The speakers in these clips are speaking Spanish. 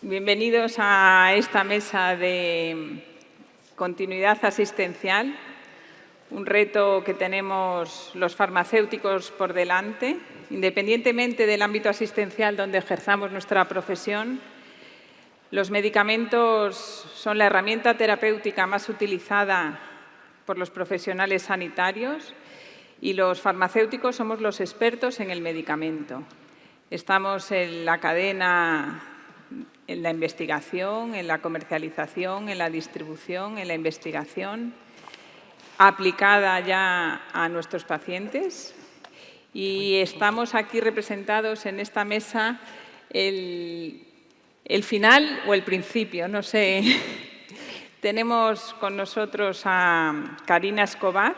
Bienvenidos a esta mesa de continuidad asistencial, un reto que tenemos los farmacéuticos por delante, independientemente del ámbito asistencial donde ejerzamos nuestra profesión. Los medicamentos son la herramienta terapéutica más utilizada por los profesionales sanitarios y los farmacéuticos somos los expertos en el medicamento. Estamos en la cadena, en la investigación, en la comercialización, en la distribución, en la investigación aplicada ya a nuestros pacientes. Y estamos aquí representados en esta mesa el final o el principio, no sé. Tenemos con nosotros a Karina Escobar,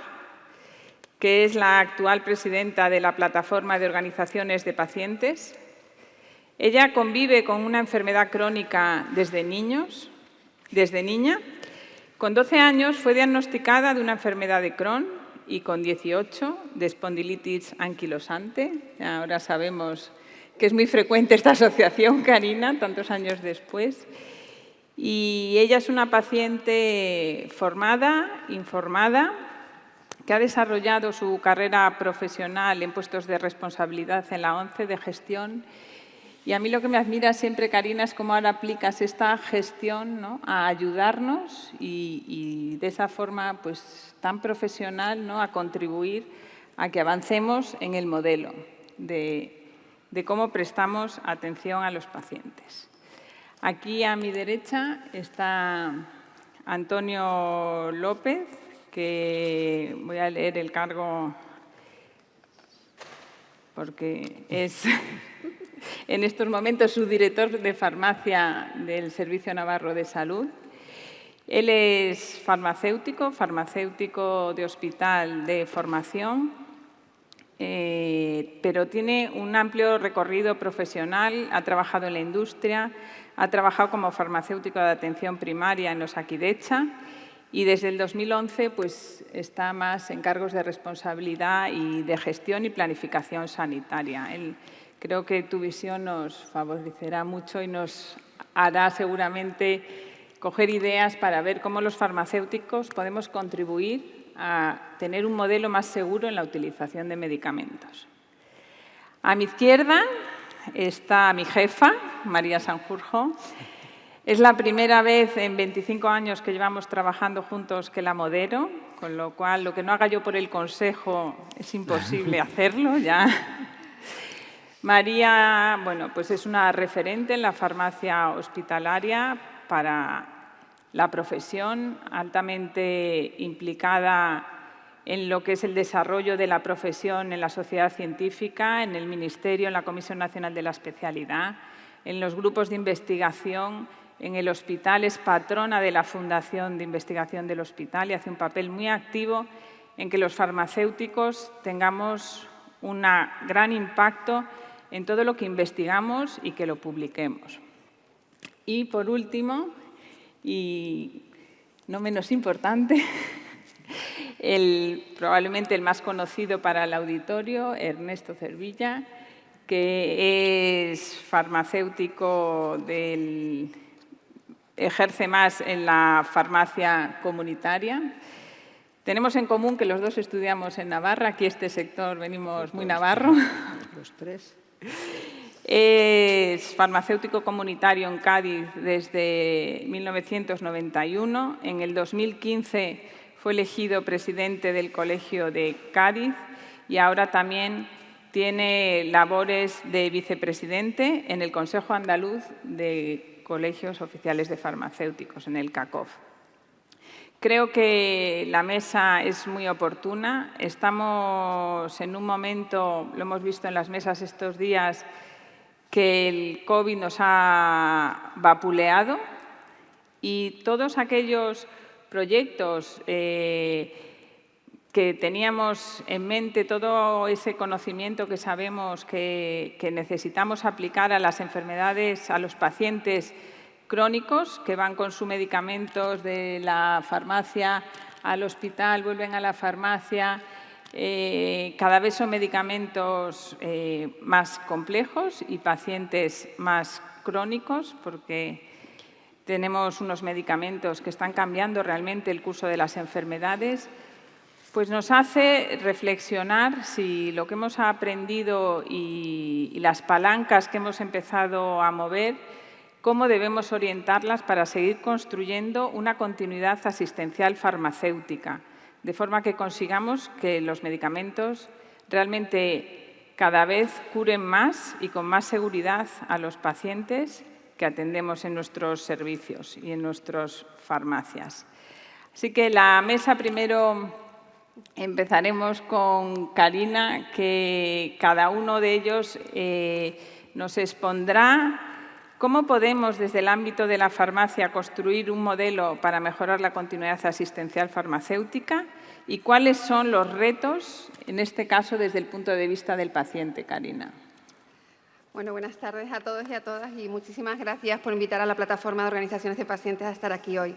que es la actual presidenta de la Plataforma de Organizaciones de Pacientes. Ella convive con una enfermedad crónica desde niña. Con 12 años fue diagnosticada de una enfermedad de Crohn y con 18 de espondilitis anquilosante. Ahora sabemos que es muy frecuente esta asociación, Karina, tantos años después. Y ella es una paciente formada, informada, que ha desarrollado su carrera profesional en puestos de responsabilidad en la ONCE de gestión. Y a mí lo que me admira siempre, Karina, es cómo ahora aplicas esta gestión, ¿no?, a ayudarnos y de esa forma pues, tan profesional, ¿no?, a contribuir a que avancemos en el modelo de cómo prestamos atención a los pacientes. Aquí a mi derecha está Antonio López, que voy a leer el cargo porque es en estos momentos subdirector de farmacia del Servicio Navarro de Salud. Él es farmacéutico de hospital de formación, pero tiene un amplio recorrido profesional, ha trabajado en la industria, ha trabajado como farmacéutico de atención primaria en Osakidetza y desde el 2011 pues, está más en cargos de responsabilidad y de gestión y planificación sanitaria. Creo que tu visión nos favorecerá mucho y nos hará seguramente coger ideas para ver cómo los farmacéuticos podemos contribuir a tener un modelo más seguro en la utilización de medicamentos. A mi izquierda está mi jefa, María Sanjurjo. Es la primera vez en 25 años que llevamos trabajando juntos que la modero, con lo cual lo que no haga yo por el consejo es imposible hacerlo ya. María, bueno, pues es una referente en la farmacia hospitalaria para la profesión, altamente implicada en lo que es el desarrollo de la profesión en la sociedad científica, en el Ministerio, en la Comisión Nacional de la Especialidad, en los grupos de investigación, en el hospital, es patrona de la Fundación de Investigación del Hospital y hace un papel muy activo en que los farmacéuticos tengamos un gran impacto en todo lo que investigamos y que lo publiquemos. Y, por último, y no menos importante, probablemente el más conocido para el auditorio, Ernesto Cervilla, que es farmacéutico ejerce más en la farmacia comunitaria. Tenemos en común que los dos estudiamos en Navarra, aquí este sector venimos muy navarro. Los tres. Es farmacéutico comunitario en Cádiz desde 1991. En el 2015 fue elegido presidente del Colegio de Cádiz y ahora también tiene labores de vicepresidente en el Consejo Andaluz de Colegios Oficiales de Farmacéuticos, en el CACOF. Creo que la mesa es muy oportuna. Estamos en un momento, lo hemos visto en las mesas estos días, que el COVID nos ha vapuleado y todos aquellos proyectos que teníamos en mente, todo ese conocimiento que sabemos que necesitamos aplicar a las enfermedades, a los pacientes crónicos que van con sus medicamentos de la farmacia al hospital, vuelven a la farmacia, Cada vez son medicamentos más complejos y pacientes más crónicos, porque tenemos unos medicamentos que están cambiando realmente el curso de las enfermedades. Pues nos hace reflexionar si lo que hemos aprendido y las palancas que hemos empezado a mover, cómo debemos orientarlas para seguir construyendo una continuidad asistencial farmacéutica, de forma que consigamos que los medicamentos realmente cada vez curen más y con más seguridad a los pacientes que atendemos en nuestros servicios y en nuestras farmacias. Así que la mesa primero empezaremos con Karina, que cada uno de ellos nos expondrá cómo podemos desde el ámbito de la farmacia construir un modelo para mejorar la continuidad asistencial farmacéutica y cuáles son los retos, en este caso desde el punto de vista del paciente. Karina. Bueno, buenas tardes a todos y a todas y muchísimas gracias por invitar a la plataforma de organizaciones de pacientes a estar aquí hoy.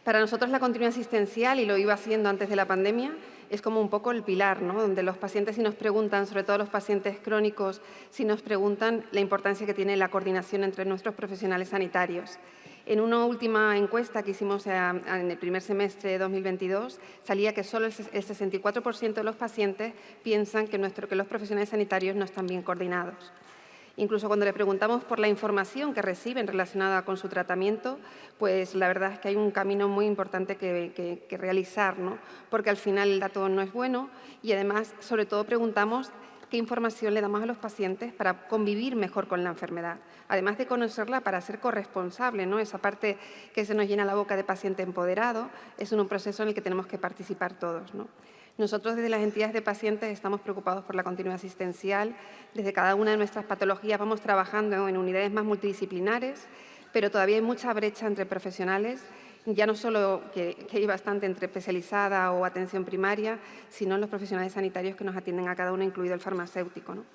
Para nosotros la continuidad asistencial, y lo iba haciendo antes de la pandemia, es como un poco el pilar, ¿no? Donde los pacientes, si nos preguntan, sobre todo los pacientes crónicos, si nos preguntan la importancia que tiene la coordinación entre nuestros profesionales sanitarios. En una última encuesta que hicimos en el primer semestre de 2022, salía que solo el 64% de los pacientes piensan que los profesionales sanitarios no están bien coordinados. Incluso cuando le preguntamos por la información que reciben relacionada con su tratamiento, pues la verdad es que hay un camino muy importante que realizar, ¿no? Porque al final el dato no es bueno y además, sobre todo, preguntamos qué información le damos a los pacientes para convivir mejor con la enfermedad. Además de conocerla para ser corresponsable, ¿no? Esa parte que se nos llena la boca de paciente empoderado es un proceso en el que tenemos que participar todos, ¿no? Nosotros desde las entidades de pacientes estamos preocupados por la continuidad asistencial. Desde cada una de nuestras patologías vamos trabajando en unidades más multidisciplinares, pero todavía hay mucha brecha entre profesionales, ya no solo que hay bastante entre especializada o atención primaria, sino en los profesionales sanitarios que nos atienden a cada uno, incluido el farmacéutico, ¿no?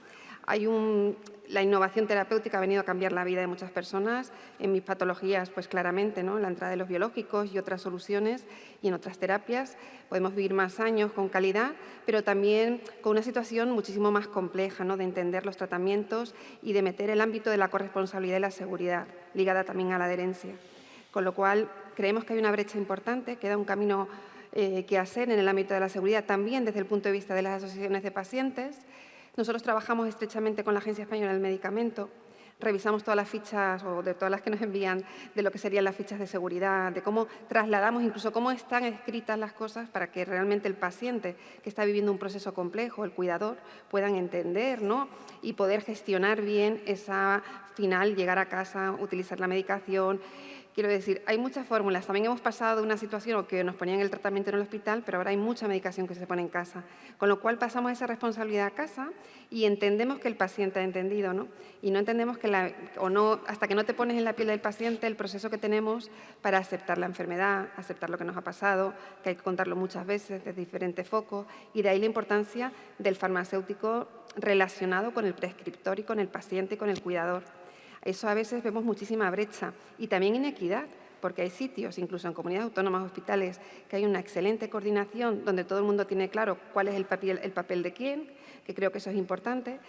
La innovación terapéutica ha venido a cambiar la vida de muchas personas. En mis patologías, pues claramente, ¿no? La entrada de los biológicos y otras soluciones y en otras terapias. Podemos vivir más años con calidad, pero también con una situación muchísimo más compleja, ¿no? De entender los tratamientos y de meter el ámbito de la corresponsabilidad y la seguridad, ligada también a la adherencia. Con lo cual, creemos que hay una brecha importante, queda un camino que hacer en el ámbito de la seguridad, también desde el punto de vista de las asociaciones de pacientes. Nosotros trabajamos estrechamente con la Agencia Española del Medicamento, revisamos todas las fichas o de todas las que nos envían de lo que serían las fichas de seguridad, de cómo trasladamos, incluso cómo están escritas las cosas para que realmente el paciente que está viviendo un proceso complejo, el cuidador, puedan entender, ¿no? Y poder gestionar bien esa final, llegar a casa, utilizar la medicación. Quiero decir, hay muchas fórmulas. También hemos pasado de una situación que nos ponían el tratamiento en el hospital, pero ahora hay mucha medicación que se pone en casa. Con lo cual pasamos esa responsabilidad a casa y entendemos que el paciente ha entendido, ¿no? Y no entendemos hasta que no te pones en la piel del paciente, el proceso que tenemos para aceptar la enfermedad, aceptar lo que nos ha pasado, que hay que contarlo muchas veces desde diferentes focos, y de ahí la importancia del farmacéutico relacionado con el prescriptor y con el paciente y con el cuidador. Eso a veces vemos muchísima brecha y también inequidad, porque hay sitios, incluso en comunidades autónomas, hospitales, que hay una excelente coordinación donde todo el mundo tiene claro cuál es el papel de quién, que creo que eso es importante,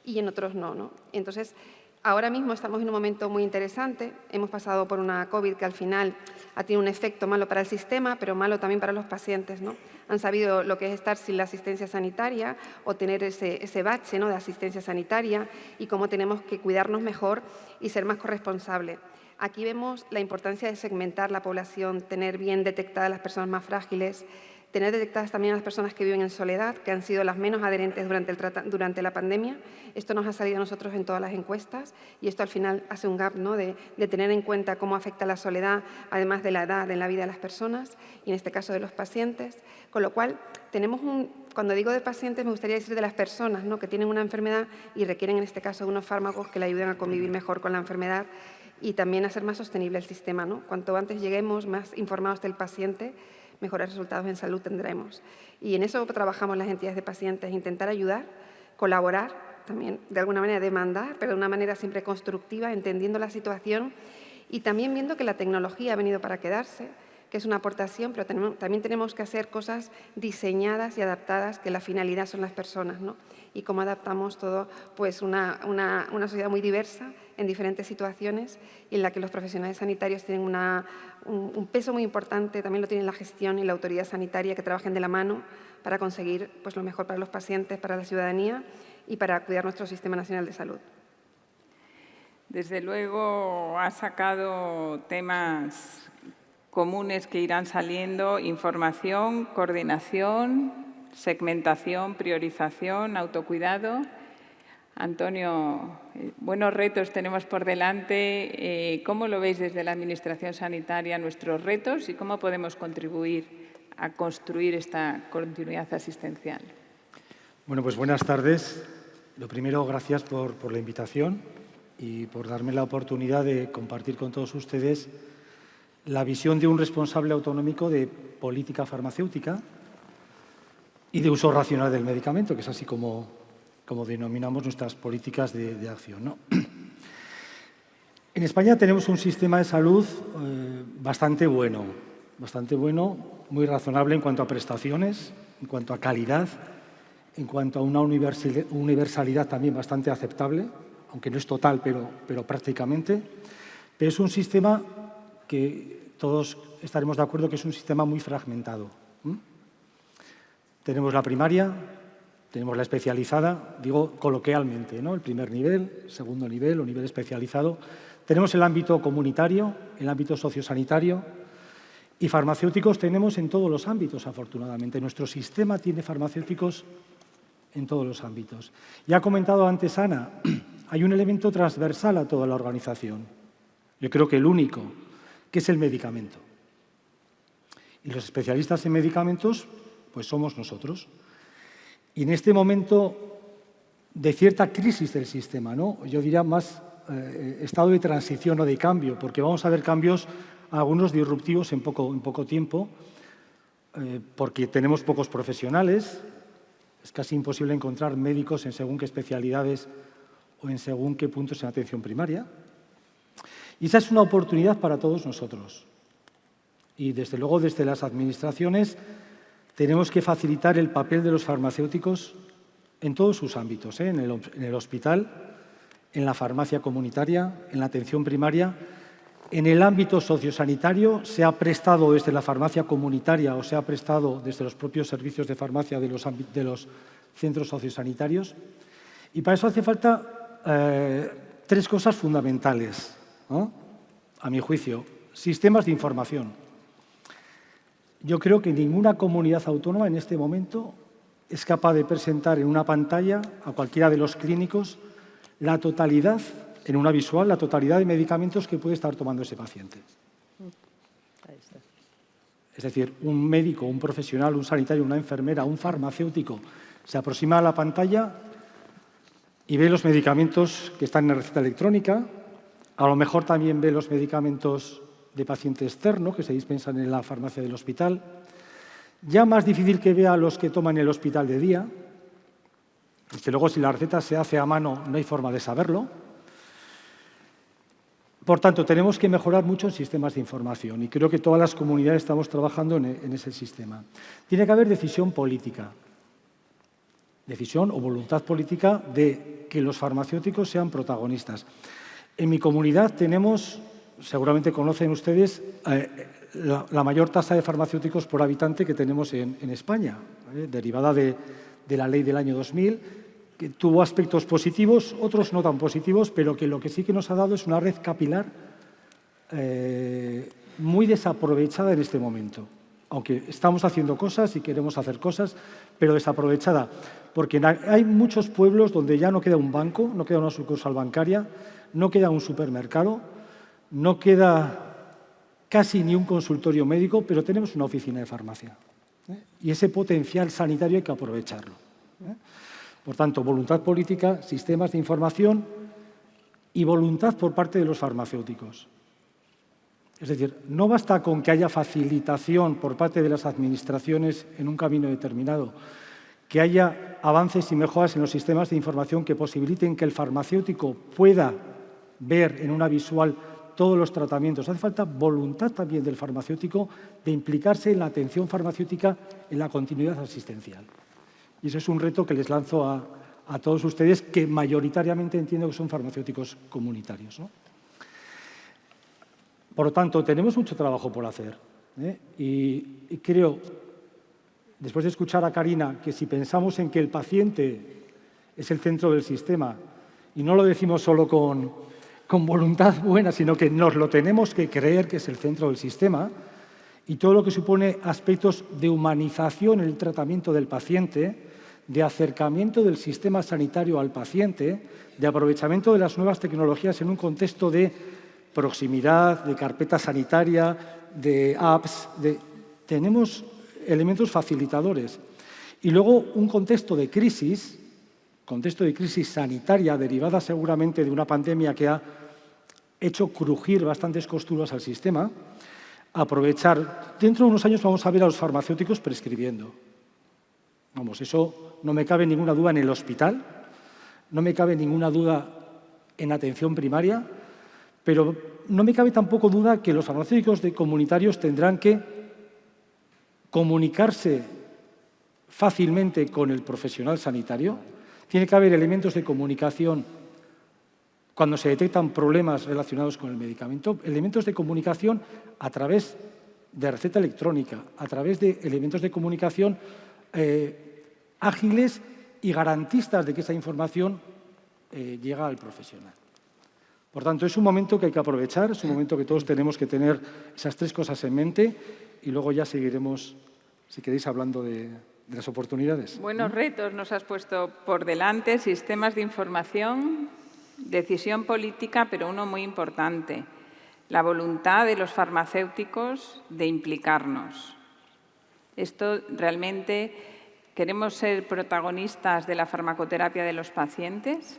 y en otros no, ¿no? Entonces, ahora mismo estamos en un momento muy interesante. Hemos pasado por una COVID que al final ha tenido un efecto malo para el sistema, pero malo también para los pacientes, ¿no? Han sabido lo que es estar sin la asistencia sanitaria o tener ese bache, ¿no? De asistencia sanitaria y cómo tenemos que cuidarnos mejor y ser más corresponsables. Aquí vemos la importancia de segmentar la población, tener bien detectadas las personas más frágiles, tener detectadas también a las personas que viven en soledad, que han sido las menos adherentes durante la pandemia. Esto nos ha salido a nosotros en todas las encuestas y esto al final hace un gap, ¿no? de tener en cuenta cómo afecta la soledad, además de la edad en la vida de las personas y en este caso de los pacientes. Con lo cual, cuando digo de pacientes me gustaría decir de las personas, ¿no? Que tienen una enfermedad y requieren en este caso unos fármacos que le ayuden a convivir mejor con la enfermedad y también a hacer más sostenible el sistema, ¿no? Cuanto antes lleguemos más informados del paciente, mejores resultados en salud tendremos. Y en eso trabajamos las entidades de pacientes, intentar ayudar, colaborar, también de alguna manera demandar, pero de una manera siempre constructiva, entendiendo la situación y también viendo que la tecnología ha venido para quedarse. que es una aportación, pero también tenemos que hacer cosas diseñadas y adaptadas, que la finalidad son las personas, ¿no? Y cómo adaptamos todo, pues una sociedad muy diversa en diferentes situaciones y en la que los profesionales sanitarios tienen un peso muy importante, también lo tiene la gestión y la autoridad sanitaria, que trabajen de la mano para conseguir pues, lo mejor para los pacientes, para la ciudadanía y para cuidar nuestro Sistema Nacional de Salud. Desde luego ha sacado temas comunes que irán saliendo: información, coordinación, segmentación, priorización, autocuidado. Antonio, buenos retos tenemos por delante. ¿Cómo lo veis desde la Administración Sanitaria nuestros retos y cómo podemos contribuir a construir esta continuidad asistencial? Bueno, pues buenas tardes. Lo primero, gracias por la invitación y por darme la oportunidad de compartir con todos ustedes la visión de un responsable autonómico de política farmacéutica y de uso racional del medicamento, que es así como denominamos nuestras políticas de acción, ¿no? En España tenemos un sistema de salud bastante bueno, muy razonable en cuanto a prestaciones, en cuanto a calidad, en cuanto a una universalidad también bastante aceptable, aunque no es total, pero prácticamente. Pero es un sistema que todos estaremos de acuerdo que es un sistema muy fragmentado. Tenemos la primaria, tenemos la especializada, digo coloquialmente, ¿no? El primer nivel, segundo nivel o nivel especializado. Tenemos el ámbito comunitario, el ámbito sociosanitario y farmacéuticos tenemos en todos los ámbitos, afortunadamente. Nuestro sistema tiene farmacéuticos en todos los ámbitos. Ya ha comentado antes Ana, hay un elemento transversal a toda la organización. Yo creo que el único, que es el medicamento. Y los especialistas en medicamentos, pues somos nosotros. Y en este momento de cierta crisis del sistema, ¿no? Yo diría más estado de transición o de cambio, porque vamos a ver cambios, algunos disruptivos en poco tiempo, porque tenemos pocos profesionales, es casi imposible encontrar médicos en según qué especialidades o en según qué puntos en atención primaria. Y esa es una oportunidad para todos nosotros. Y desde luego desde las administraciones tenemos que facilitar el papel de los farmacéuticos en todos sus ámbitos, en el hospital, en la farmacia comunitaria, en la atención primaria, en el ámbito sociosanitario, se ha prestado desde la farmacia comunitaria o se ha prestado desde los propios servicios de farmacia de los centros sociosanitarios. Y para eso hace falta tres cosas fundamentales, ¿no? A mi juicio. Sistemas de información. Yo creo que ninguna comunidad autónoma en este momento es capaz de presentar en una pantalla a cualquiera de los clínicos la totalidad, en una visual, la totalidad de medicamentos que puede estar tomando ese paciente. Es decir, un médico, un profesional, un sanitario, una enfermera, un farmacéutico se aproxima a la pantalla y ve los medicamentos que están en la receta electrónica, a lo mejor también ve los medicamentos de paciente externo que se dispensan en la farmacia del hospital. Ya más difícil que vea los que toman en el hospital de día. Desde luego, si la receta se hace a mano, no hay forma de saberlo. Por tanto, tenemos que mejorar mucho en sistemas de información y creo que todas las comunidades estamos trabajando en ese sistema. Tiene que haber decisión política, decisión o voluntad política de que los farmacéuticos sean protagonistas. En mi comunidad tenemos, seguramente conocen ustedes, la mayor tasa de farmacéuticos por habitante que tenemos en España, derivada de la ley del año 2000, que tuvo aspectos positivos, otros no tan positivos, pero que lo que sí que nos ha dado es una red capilar muy desaprovechada en este momento. Aunque estamos haciendo cosas y queremos hacer cosas, pero desaprovechada. Porque hay muchos pueblos donde ya no queda un banco, no queda una sucursal bancaria, no queda un supermercado, no queda casi ni un consultorio médico, pero tenemos una oficina de farmacia. Y ese potencial sanitario hay que aprovecharlo. Por tanto, voluntad política, sistemas de información y voluntad por parte de los farmacéuticos. Es decir, no basta con que haya facilitación por parte de las administraciones en un camino determinado, que haya avances y mejoras en los sistemas de información que posibiliten que el farmacéutico pueda ver en una visual todos los tratamientos. Hace falta voluntad también del farmacéutico de implicarse en la atención farmacéutica en la continuidad asistencial. Y ese es un reto que les lanzo a todos ustedes, que mayoritariamente entiendo que son farmacéuticos comunitarios, ¿no? Por lo tanto, tenemos mucho trabajo por hacer, ¿eh? Y creo, después de escuchar a Karina, que si pensamos en que el paciente es el centro del sistema, y no lo decimos solo con voluntad buena, sino que nos lo tenemos que creer que es el centro del sistema, y todo lo que supone aspectos de humanización en el tratamiento del paciente, de acercamiento del sistema sanitario al paciente, de aprovechamiento de las nuevas tecnologías en un contexto de proximidad, de carpeta sanitaria, de apps. Tenemos elementos facilitadores. Y luego un contexto de crisis sanitaria derivada seguramente de una pandemia que ha hecho crujir bastantes costuras al sistema. Aprovechar. Dentro de unos años vamos a ver a los farmacéuticos prescribiendo. Vamos, eso no me cabe ninguna duda en el hospital, no me cabe ninguna duda en atención primaria, pero no me cabe tampoco duda que los farmacéuticos comunitarios tendrán que comunicarse fácilmente con el profesional sanitario. Tiene que haber elementos de comunicación cuando se detectan problemas relacionados con el medicamento, elementos de comunicación a través de receta electrónica, a través de elementos de comunicación ágiles y garantistas de que esa información llega al profesional. Por tanto, es un momento que hay que aprovechar, es un momento que todos tenemos que tener esas tres cosas en mente y luego ya seguiremos, si queréis, hablando de las oportunidades. Buenos retos nos has puesto por delante, sistemas de información, decisión política, pero uno muy importante, la voluntad de los farmacéuticos de implicarnos. Esto realmente, ¿queremos ser protagonistas de la farmacoterapia de los pacientes?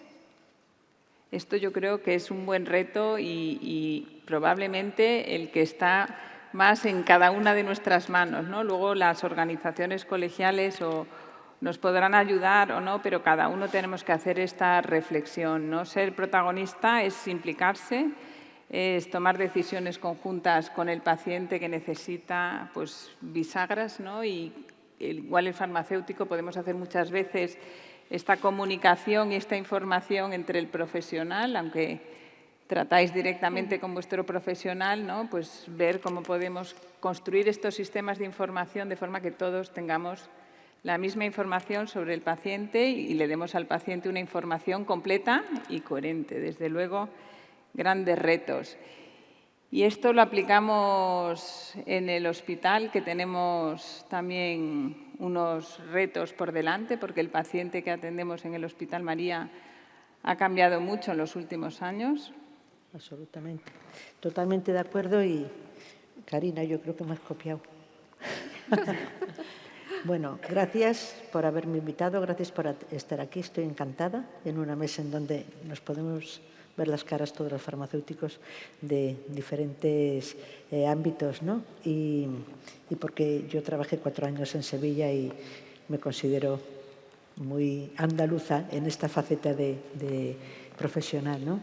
Esto yo creo que es un buen reto y probablemente el que está más en cada una de nuestras manos, ¿no? Luego las organizaciones colegiales nos podrán ayudar o no, pero cada uno tenemos que hacer esta reflexión, ¿no? Ser protagonista es implicarse, es tomar decisiones conjuntas con el paciente que necesita pues, bisagras, ¿no? Y igual el farmacéutico podemos hacer muchas veces esta comunicación y esta información entre el profesional, aunque tratáis directamente con vuestro profesional, ¿no? Pues ver cómo podemos construir estos sistemas de información de forma que todos tengamos la misma información sobre el paciente y le demos al paciente una información completa y coherente. Desde luego, grandes retos. Y esto lo aplicamos en el hospital, que tenemos también unos retos por delante, porque el paciente que atendemos en el Hospital María ha cambiado mucho en los últimos años. Absolutamente. Totalmente de acuerdo y, Karina, yo creo que me has copiado. Bueno, gracias por haberme invitado, gracias por estar aquí. Estoy encantada en una mesa en donde nos podemos ver las caras todos los farmacéuticos de diferentes ámbitos, ¿no? Y porque yo trabajé 4 años en Sevilla y me considero muy andaluza en esta faceta de profesional, ¿no?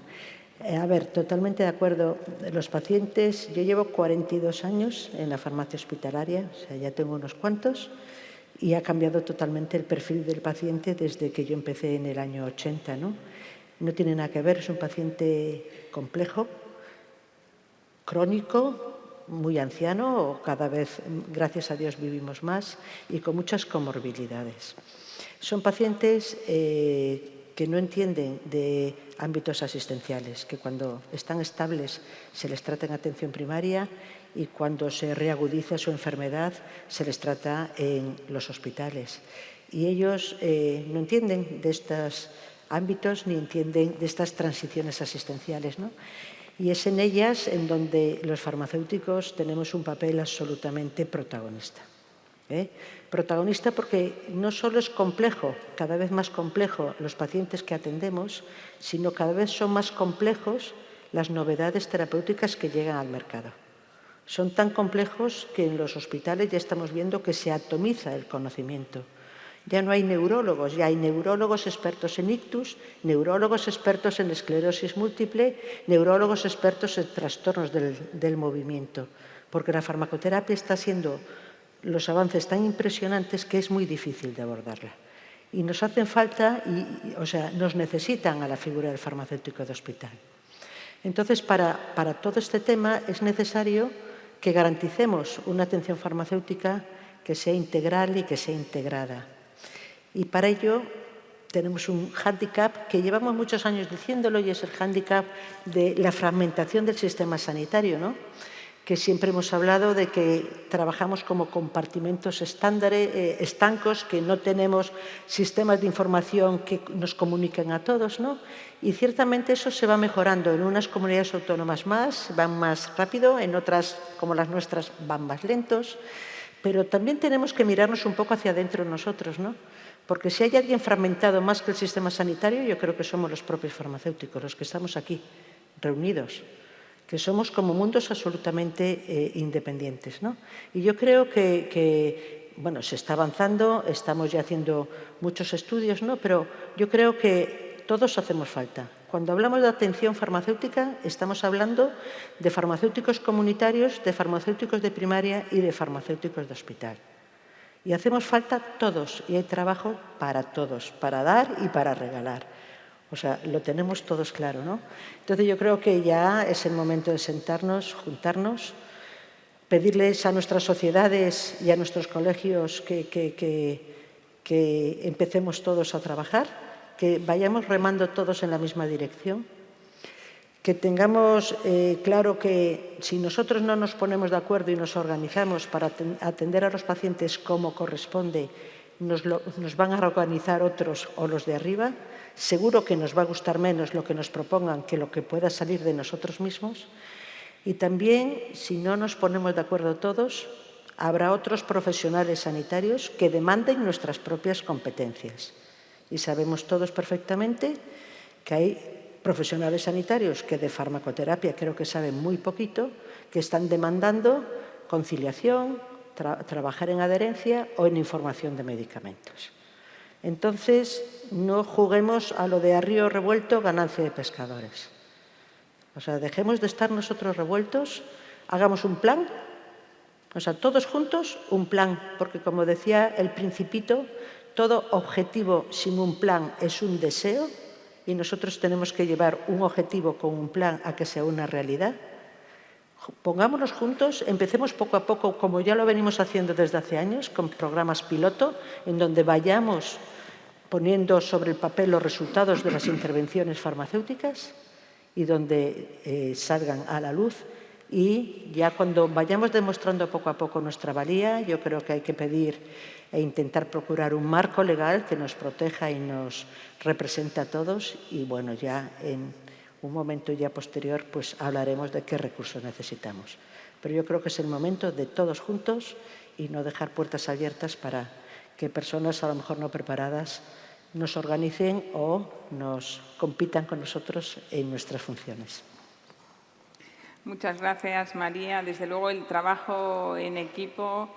A ver, totalmente de acuerdo. Los pacientes, yo llevo 42 años en la farmacia hospitalaria, o sea, ya tengo unos cuantos, y ha cambiado totalmente el perfil del paciente desde que yo empecé en el año 80, ¿no? No tiene nada que ver, es un paciente complejo, crónico, muy anciano, o cada vez, gracias a Dios, vivimos más, y con muchas comorbilidades. Son pacientes que no entienden de ámbitos asistenciales, que cuando están estables se les trata en atención primaria y cuando se reagudiza su enfermedad se les trata en los hospitales. Y ellos no entienden de estos ámbitos ni entienden de estas transiciones asistenciales, ¿no? Y es en ellas en donde los farmacéuticos tenemos un papel absolutamente protagonista. Protagonista porque no solo es complejo, cada vez más complejo los pacientes que atendemos, sino cada vez son más complejos las novedades terapéuticas que llegan al mercado. Son tan complejos que en los hospitales ya estamos viendo que se atomiza el conocimiento. Ya no hay neurólogos, ya hay neurólogos expertos en ictus, neurólogos expertos en esclerosis múltiple, neurólogos expertos en trastornos del movimiento, porque la farmacoterapia está haciendo los avances tan impresionantes que es muy difícil de abordarla. Y nos hacen falta, o sea, nos necesitan a la figura del farmacéutico de hospital. Entonces, para todo este tema es necesario que garanticemos una atención farmacéutica que sea integral y que sea integrada. Y para ello tenemos un hándicap que llevamos muchos años diciéndolo, y es el hándicap de la fragmentación del sistema sanitario, ¿no? Que siempre hemos hablado de que trabajamos como compartimentos estancos, que no tenemos sistemas de información que nos comuniquen a todos, ¿no? Y ciertamente eso se va mejorando. En unas comunidades autónomas van más rápido, en otras, como las nuestras, van más lentos. Pero también tenemos que mirarnos un poco hacia adentro nosotros, ¿no? Porque si hay alguien fragmentado más que el sistema sanitario, yo creo que somos los propios farmacéuticos, los que estamos aquí reunidos, que somos como mundos absolutamente independientes, ¿no? Y yo creo que, bueno, se está avanzando, estamos ya haciendo muchos estudios, ¿no? Pero yo creo que todos hacemos falta. Cuando hablamos de atención farmacéutica, estamos hablando de farmacéuticos comunitarios, de farmacéuticos de primaria y de farmacéuticos de hospital. Y hacemos falta todos, y hay trabajo para todos, para dar y para regalar. O sea, lo tenemos todos claro, ¿no? Entonces yo creo que ya es el momento de sentarnos, juntarnos, pedirles a nuestras sociedades y a nuestros colegios que empecemos todos a trabajar, que vayamos remando todos en la misma dirección, que tengamos claro que si nosotros no nos ponemos de acuerdo y nos organizamos para atender a los pacientes como corresponde, nos van a organizar otros o los de arriba. Seguro que nos va a gustar menos lo que nos propongan que lo que pueda salir de nosotros mismos. Y también, si no nos ponemos de acuerdo todos, habrá otros profesionales sanitarios que demanden nuestras propias competencias. Y sabemos todos perfectamente que hay profesionales sanitarios que de farmacoterapia creo que saben muy poquito, que están demandando conciliación, trabajar en adherencia o en información de medicamentos. Entonces, no juguemos a lo de a río revuelto, ganancia de pescadores. O sea, dejemos de estar nosotros revueltos, hagamos un plan, o sea, todos juntos un plan, porque como decía el Principito, todo objetivo sin un plan es un deseo y nosotros tenemos que llevar un objetivo con un plan a que sea una realidad. Pongámonos juntos, empecemos poco a poco, como ya lo venimos haciendo desde hace años, con programas piloto, en donde vayamos poniendo sobre el papel los resultados de las intervenciones farmacéuticas y donde salgan a la luz. Y ya cuando vayamos demostrando poco a poco nuestra valía, yo creo que hay que pedir e intentar procurar un marco legal que nos proteja y nos represente a todos. Y bueno, ya en un momento ya posterior, pues hablaremos de qué recursos necesitamos. Pero yo creo que es el momento de todos juntos y no dejar puertas abiertas para que personas a lo mejor no preparadas nos organicen o nos compitan con nosotros en nuestras funciones. Muchas gracias, María. Desde luego, el trabajo en equipo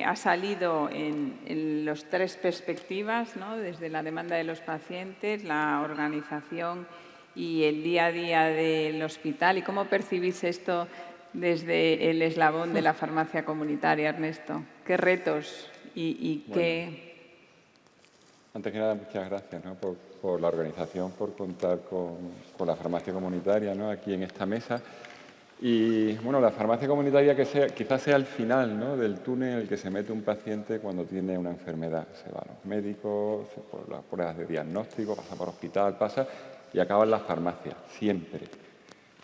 ha salido en las tres perspectivas, ¿no? Desde la demanda de los pacientes, la organización y el día a día del hospital. ¿Y cómo percibís esto desde el eslabón de la farmacia comunitaria, Ernesto? ¿Qué retos y qué...? Antes que nada, muchas gracias, ¿no? por la organización, por contar con la farmacia comunitaria, ¿no? Aquí en esta mesa. Y bueno, la farmacia comunitaria quizás sea el final, ¿no? Del túnel en el que se mete un paciente cuando tiene una enfermedad. Se va a los médicos, por las pruebas de diagnóstico, pasa por hospital, pasa y acaba en la farmacia, siempre.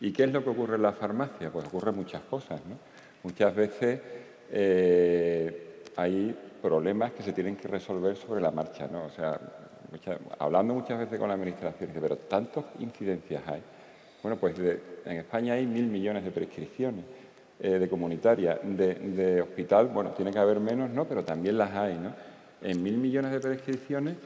¿Y qué es lo que ocurre en la farmacia? Pues ocurren muchas cosas, ¿no? Muchas veces hay problemas que se tienen que resolver sobre la marcha, ¿no? O sea, hablando muchas veces con la administración, dice, pero ¿tantas incidencias hay? Bueno, pues en España hay 1.000 millones de prescripciones de comunitaria, de hospital, bueno, tiene que haber menos, ¿no? Pero también las hay, ¿no? En 1.000 millones de prescripciones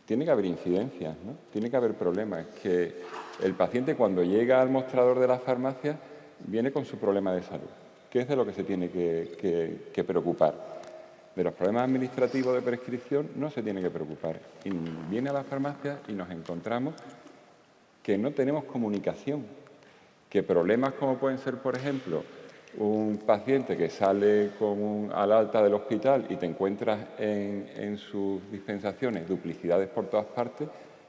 tiene que haber incidencias, ¿no? Tiene que haber problemas, que el paciente cuando llega al mostrador de la farmacia viene con su problema de salud, que es de lo que se tiene que preocupar. De los problemas administrativos de prescripción no se tiene que preocupar. Y viene a la farmacia y nos encontramos que no tenemos comunicación, que problemas como pueden ser, por ejemplo, un paciente que sale al alta del hospital y te encuentras en sus dispensaciones duplicidades por todas partes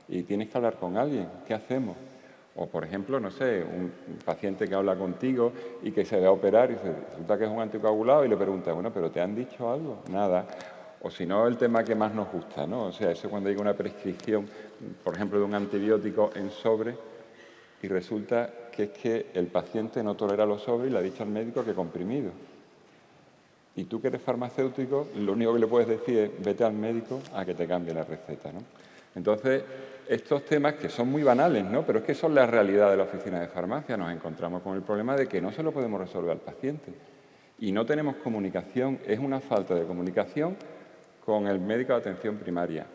y tienes que hablar con alguien. ¿Qué hacemos? O, por ejemplo, no sé, un paciente que habla contigo y que se va a operar y resulta que es un anticoagulado y le pregunta, bueno, ¿pero te han dicho algo? Nada. O si no, el tema que más nos gusta, ¿no? O sea, eso cuando llega una prescripción, por ejemplo, de un antibiótico en sobre y resulta que es que el paciente no tolera los sobres y le ha dicho al médico que comprimido. Y tú que eres farmacéutico, lo único que le puedes decir es vete al médico a que te cambie la receta, ¿no? Entonces, estos temas que son muy banales, ¿no? Pero es que son la realidad de la oficina de farmacia. Nos encontramos con el problema de que no se lo podemos resolver al paciente. Y no tenemos comunicación, es una falta de comunicación con el médico de atención primaria.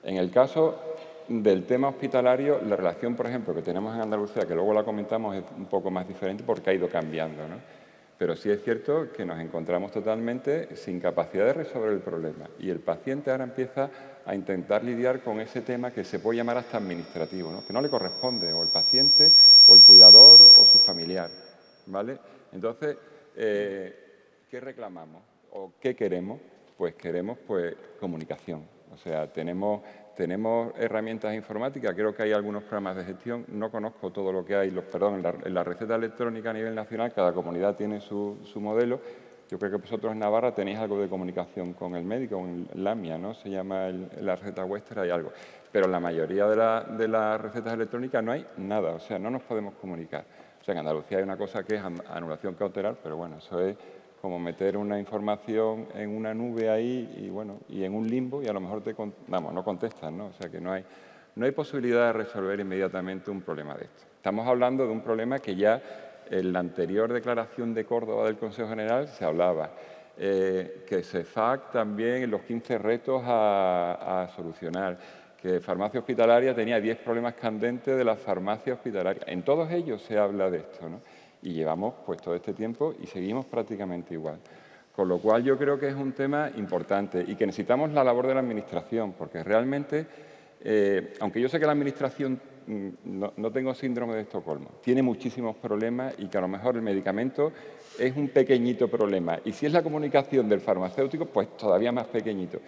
En el caso del tema hospitalario, la relación, por ejemplo, que tenemos en Andalucía, que luego la comentamos, es un poco más diferente porque ha ido cambiando, ¿no? Pero sí es cierto que nos encontramos totalmente sin capacidad de resolver el problema. Y el paciente ahora empieza a intentar lidiar con ese tema que se puede llamar hasta administrativo, ¿no? Que no le corresponde o el paciente o el cuidador o su familiar, ¿vale? Entonces, ¿qué reclamamos o qué queremos? Pues queremos comunicación. O sea, tenemos herramientas informáticas, creo que hay algunos programas de gestión, no conozco todo lo que hay, en la receta electrónica a nivel nacional, cada comunidad tiene su modelo. Yo creo que vosotros en Navarra tenéis algo de comunicación con el médico, con la AMIA, ¿no? Se llama la receta vuestra, hay algo. Pero en la mayoría de las recetas electrónicas no hay nada, o sea, no nos podemos comunicar. O sea, en Andalucía hay una cosa que es anulación cautelar, pero bueno, eso es como meter una información en una nube ahí y, bueno, y en un limbo y a lo mejor no contestan, ¿no? O sea que no hay posibilidad de resolver inmediatamente un problema de esto. Estamos hablando de un problema que ya en la anterior declaración de Córdoba del Consejo General se hablaba, que CEFAC también en los 15 retos a solucionar, que farmacia hospitalaria tenía 10 problemas candentes de la farmacia hospitalaria. En todos ellos se habla de esto, ¿no? Y llevamos pues todo este tiempo y seguimos prácticamente igual. Con lo cual yo creo que es un tema importante y que necesitamos la labor de la Administración, porque realmente, aunque yo sé que la Administración, no tengo síndrome de Estocolmo, tiene muchísimos problemas y que a lo mejor el medicamento es un pequeñito problema. Y si es la comunicación del farmacéutico, pues todavía más pequeñito.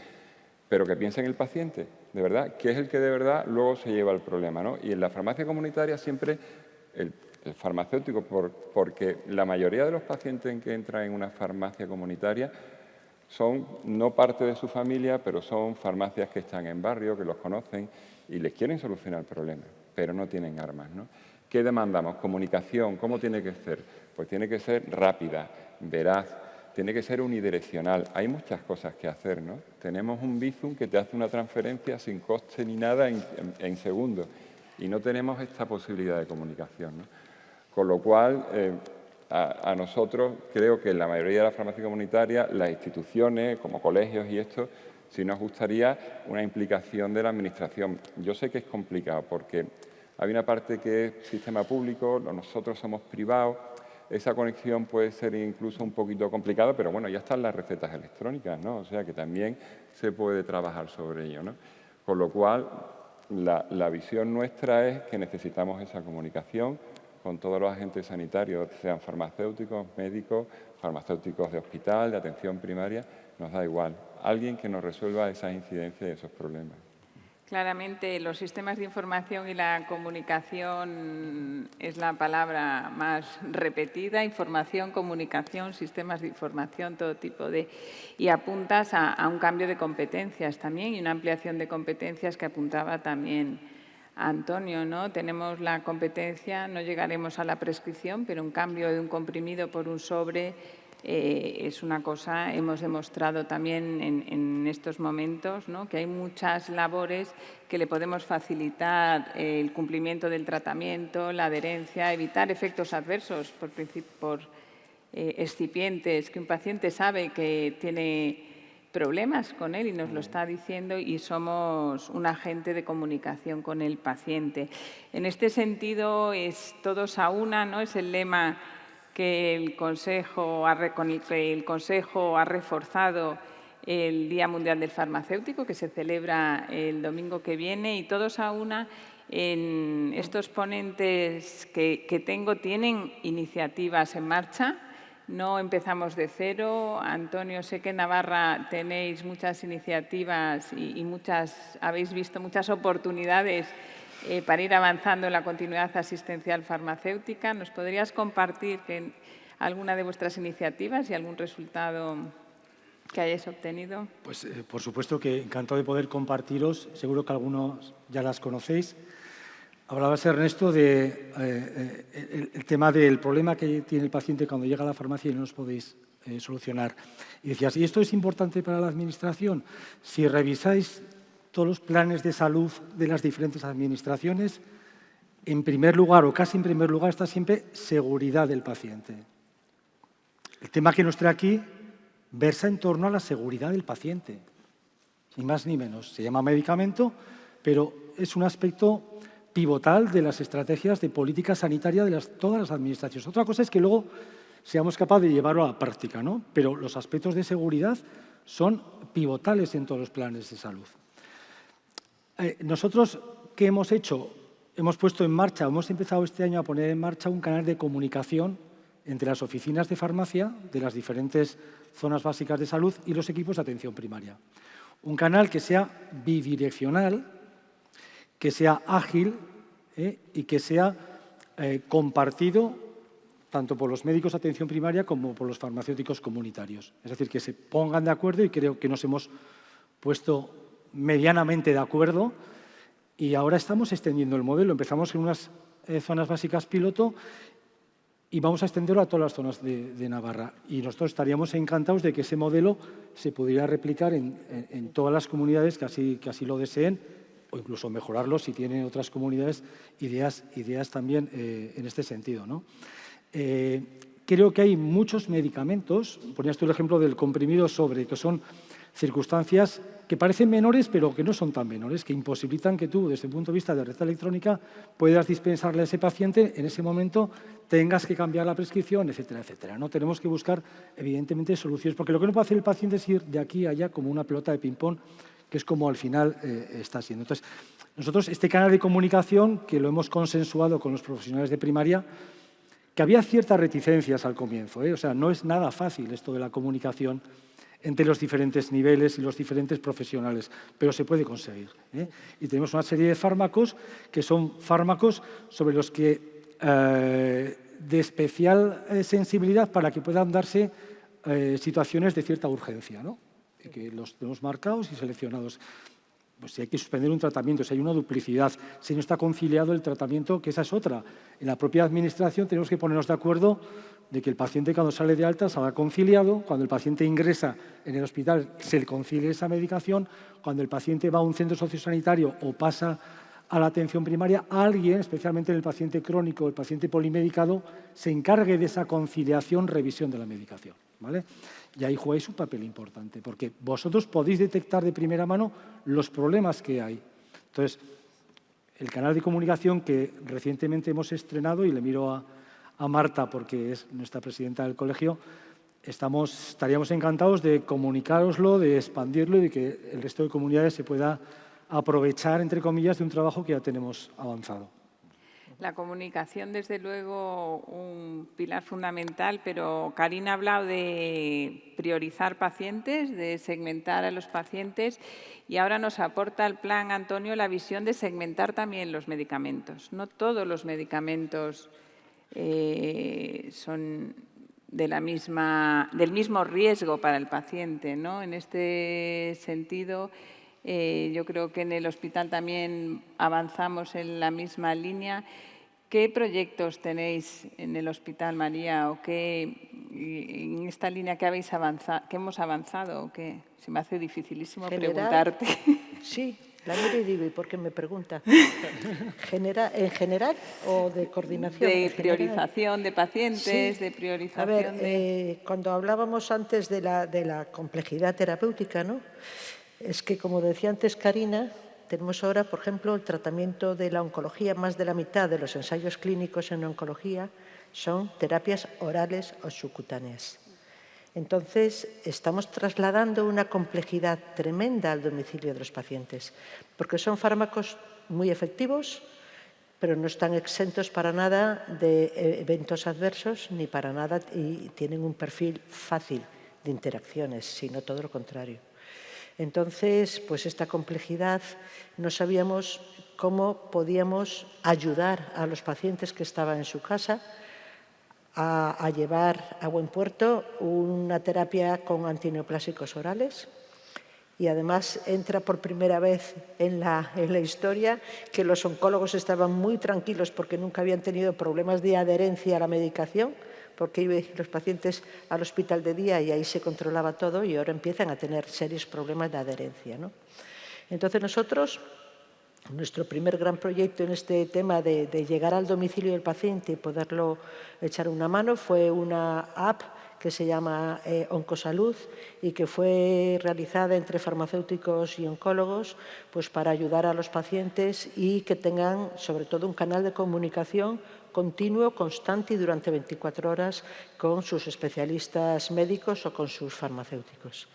Pero que piense en el paciente, de verdad, que es el que de verdad luego se lleva el problema, ¿no? Y en la farmacia comunitaria siempre el farmacéutico, porque la mayoría de los pacientes que entran en una farmacia comunitaria son no parte de su familia, pero son farmacias que están en barrio, que los conocen y les quieren solucionar problemas, pero no tienen armas, ¿no? ¿Qué demandamos? Comunicación. ¿Cómo tiene que ser? Pues tiene que ser rápida, veraz, tiene que ser unidireccional. Hay muchas cosas que hacer, ¿no? Tenemos un Bizum que te hace una transferencia sin coste ni nada en segundos y no tenemos esta posibilidad de comunicación, ¿no? Con lo cual, a nosotros creo que en la mayoría de las farmacias comunitarias, las instituciones como colegios y esto, sí nos gustaría una implicación de la Administración. Yo sé que es complicado porque hay una parte que es sistema público, nosotros somos privados, esa conexión puede ser incluso un poquito complicada, pero bueno, ya están las recetas electrónicas, ¿no? O sea que también se puede trabajar sobre ello, ¿no? Con lo cual, la visión nuestra es que necesitamos esa comunicación con todos los agentes sanitarios, sean farmacéuticos, médicos, farmacéuticos de hospital, de atención primaria, nos da igual. Alguien que nos resuelva esas incidencias y esos problemas. Claramente, los sistemas de información y la comunicación es la palabra más repetida. Información, comunicación, sistemas de información, todo tipo de... Y apuntas a un cambio de competencias también y una ampliación de competencias que apuntaba también Antonio, ¿no? Tenemos la competencia, no llegaremos a la prescripción, pero un cambio de un comprimido por un sobre es una cosa, hemos demostrado también en estos momentos, ¿no? Que hay muchas labores que le podemos facilitar el cumplimiento del tratamiento, la adherencia, evitar efectos adversos por excipientes, que un paciente sabe que tiene problemas con él y nos lo está diciendo y somos un agente de comunicación con el paciente. En este sentido, es todos a una, ¿no? Es el lema que con el que el Consejo ha reforzado el Día Mundial del Farmacéutico, que se celebra el domingo que viene, y todos a una en estos ponentes que tengo tienen iniciativas en marcha. No empezamos de cero. Antonio, sé que en Navarra tenéis muchas iniciativas y habéis visto muchas oportunidades para ir avanzando en la continuidad asistencial farmacéutica. ¿Nos podrías compartir alguna de vuestras iniciativas y algún resultado que hayáis obtenido? Pues por supuesto que encantado de poder compartiros. Seguro que algunos ya las conocéis. Hablabas, Ernesto, el tema del problema que tiene el paciente cuando llega a la farmacia y no os podéis solucionar. Y decías, ¿y esto es importante para la Administración? Si revisáis todos los planes de salud de las diferentes administraciones, en primer lugar o casi en primer lugar está siempre seguridad del paciente. El tema que nos trae aquí versa en torno a la seguridad del paciente, ni más ni menos. Se llama medicamento, pero es un aspecto pivotal de las estrategias de política sanitaria de todas las administraciones. Otra cosa es que luego seamos capaces de llevarlo a la práctica, ¿no? Pero los aspectos de seguridad son pivotales en todos los planes de salud. Nosotros, ¿qué hemos hecho? Hemos puesto en marcha, hemos empezado este año a poner en marcha un canal de comunicación entre las oficinas de farmacia de las diferentes zonas básicas de salud y los equipos de atención primaria. Un canal que sea bidireccional, que sea ágil y que sea compartido tanto por los médicos de atención primaria como por los farmacéuticos comunitarios. Es decir, que se pongan de acuerdo, y creo que nos hemos puesto medianamente de acuerdo, y ahora estamos extendiendo el modelo. Empezamos en unas zonas básicas piloto y vamos a extenderlo a todas las zonas de Navarra. Y nosotros estaríamos encantados de que ese modelo se pudiera replicar en todas las comunidades que así lo deseen, o incluso mejorarlo si tienen otras comunidades ideas también en este sentido, ¿no? Creo que hay muchos medicamentos, ponías tú el ejemplo del comprimido sobre, que son circunstancias que parecen menores, pero que no son tan menores, que imposibilitan que tú, desde el punto de vista de receta electrónica, puedas dispensarle a ese paciente, en ese momento tengas que cambiar la prescripción, etcétera, etcétera, ¿no? Tenemos que buscar, evidentemente, soluciones, porque lo que no puede hacer el paciente es ir de aquí a allá como una pelota de ping-pong, que es como al final está siendo. Entonces, nosotros este canal de comunicación, que lo hemos consensuado con los profesionales de primaria, que había ciertas reticencias al comienzo, o sea, no es nada fácil esto de la comunicación entre los diferentes niveles y los diferentes profesionales, pero se puede conseguir. Y tenemos una serie de fármacos que son fármacos sobre los que de especial sensibilidad para que puedan darse situaciones de cierta urgencia, ¿no? Que los tenemos marcados y seleccionados. Pues si hay que suspender un tratamiento, si hay una duplicidad, si no está conciliado el tratamiento, que esa es otra. En la propia administración tenemos que ponernos de acuerdo de que el paciente cuando sale de alta salga conciliado, cuando el paciente ingresa en el hospital se le concilie esa medicación, cuando el paciente va a un centro sociosanitario o pasa a la atención primaria, alguien, especialmente en el paciente crónico, el paciente polimedicado, se encargue de esa conciliación, revisión de la medicación, ¿vale? Y ahí jugáis un papel importante, porque vosotros podéis detectar de primera mano los problemas que hay. Entonces, el canal de comunicación que recientemente hemos estrenado, y le miro a Marta porque es nuestra presidenta del colegio, estaríamos encantados de comunicároslo, de expandirlo y de que el resto de comunidades se pueda aprovechar, entre comillas, de un trabajo que ya tenemos avanzado. La comunicación, desde luego, un pilar fundamental, pero Karina ha hablado de priorizar pacientes, de segmentar a los pacientes, y ahora nos aporta el plan, Antonio, la visión de segmentar también los medicamentos. No todos los medicamentos son del mismo riesgo para el paciente, ¿no? En este sentido, yo creo que en el hospital también avanzamos en la misma línea. ¿Qué proyectos tenéis en el Hospital María o en esta línea que hemos avanzado? ¿O qué? Se me hace dificilísimo preguntarte. Sí, la miro y digo, ¿y por qué me pregunta? ¿En general o de coordinación? De priorización de pacientes, sí. De priorización A ver, cuando hablábamos antes de la complejidad terapéutica, ¿no? Es que, como decía antes Karina, tenemos ahora, por ejemplo, el tratamiento de la oncología. Más de la mitad de los ensayos clínicos en oncología son terapias orales o subcutáneas. Entonces, estamos trasladando una complejidad tremenda al domicilio de los pacientes, porque son fármacos muy efectivos, pero no están exentos para nada de eventos adversos ni para nada y tienen un perfil fácil de interacciones, sino todo lo contrario. Entonces, pues esta complejidad no sabíamos cómo podíamos ayudar a los pacientes que estaban en su casa a llevar a buen puerto una terapia con antineoplásicos orales. Y además entra por primera vez en la historia que los oncólogos estaban muy tranquilos porque nunca habían tenido problemas de adherencia a la medicación, porque iban los pacientes al hospital de día y ahí se controlaba todo, y ahora empiezan a tener serios problemas de adherencia, ¿no? Entonces nosotros, nuestro primer gran proyecto en este tema de llegar al domicilio del paciente y poderlo echar una mano fue una app que se llama Oncosalud y que fue realizada entre farmacéuticos y oncólogos, pues para ayudar a los pacientes y que tengan sobre todo un canal de comunicación continuo, constante y durante 24 horas con sus especialistas médicos o con sus farmacéuticos.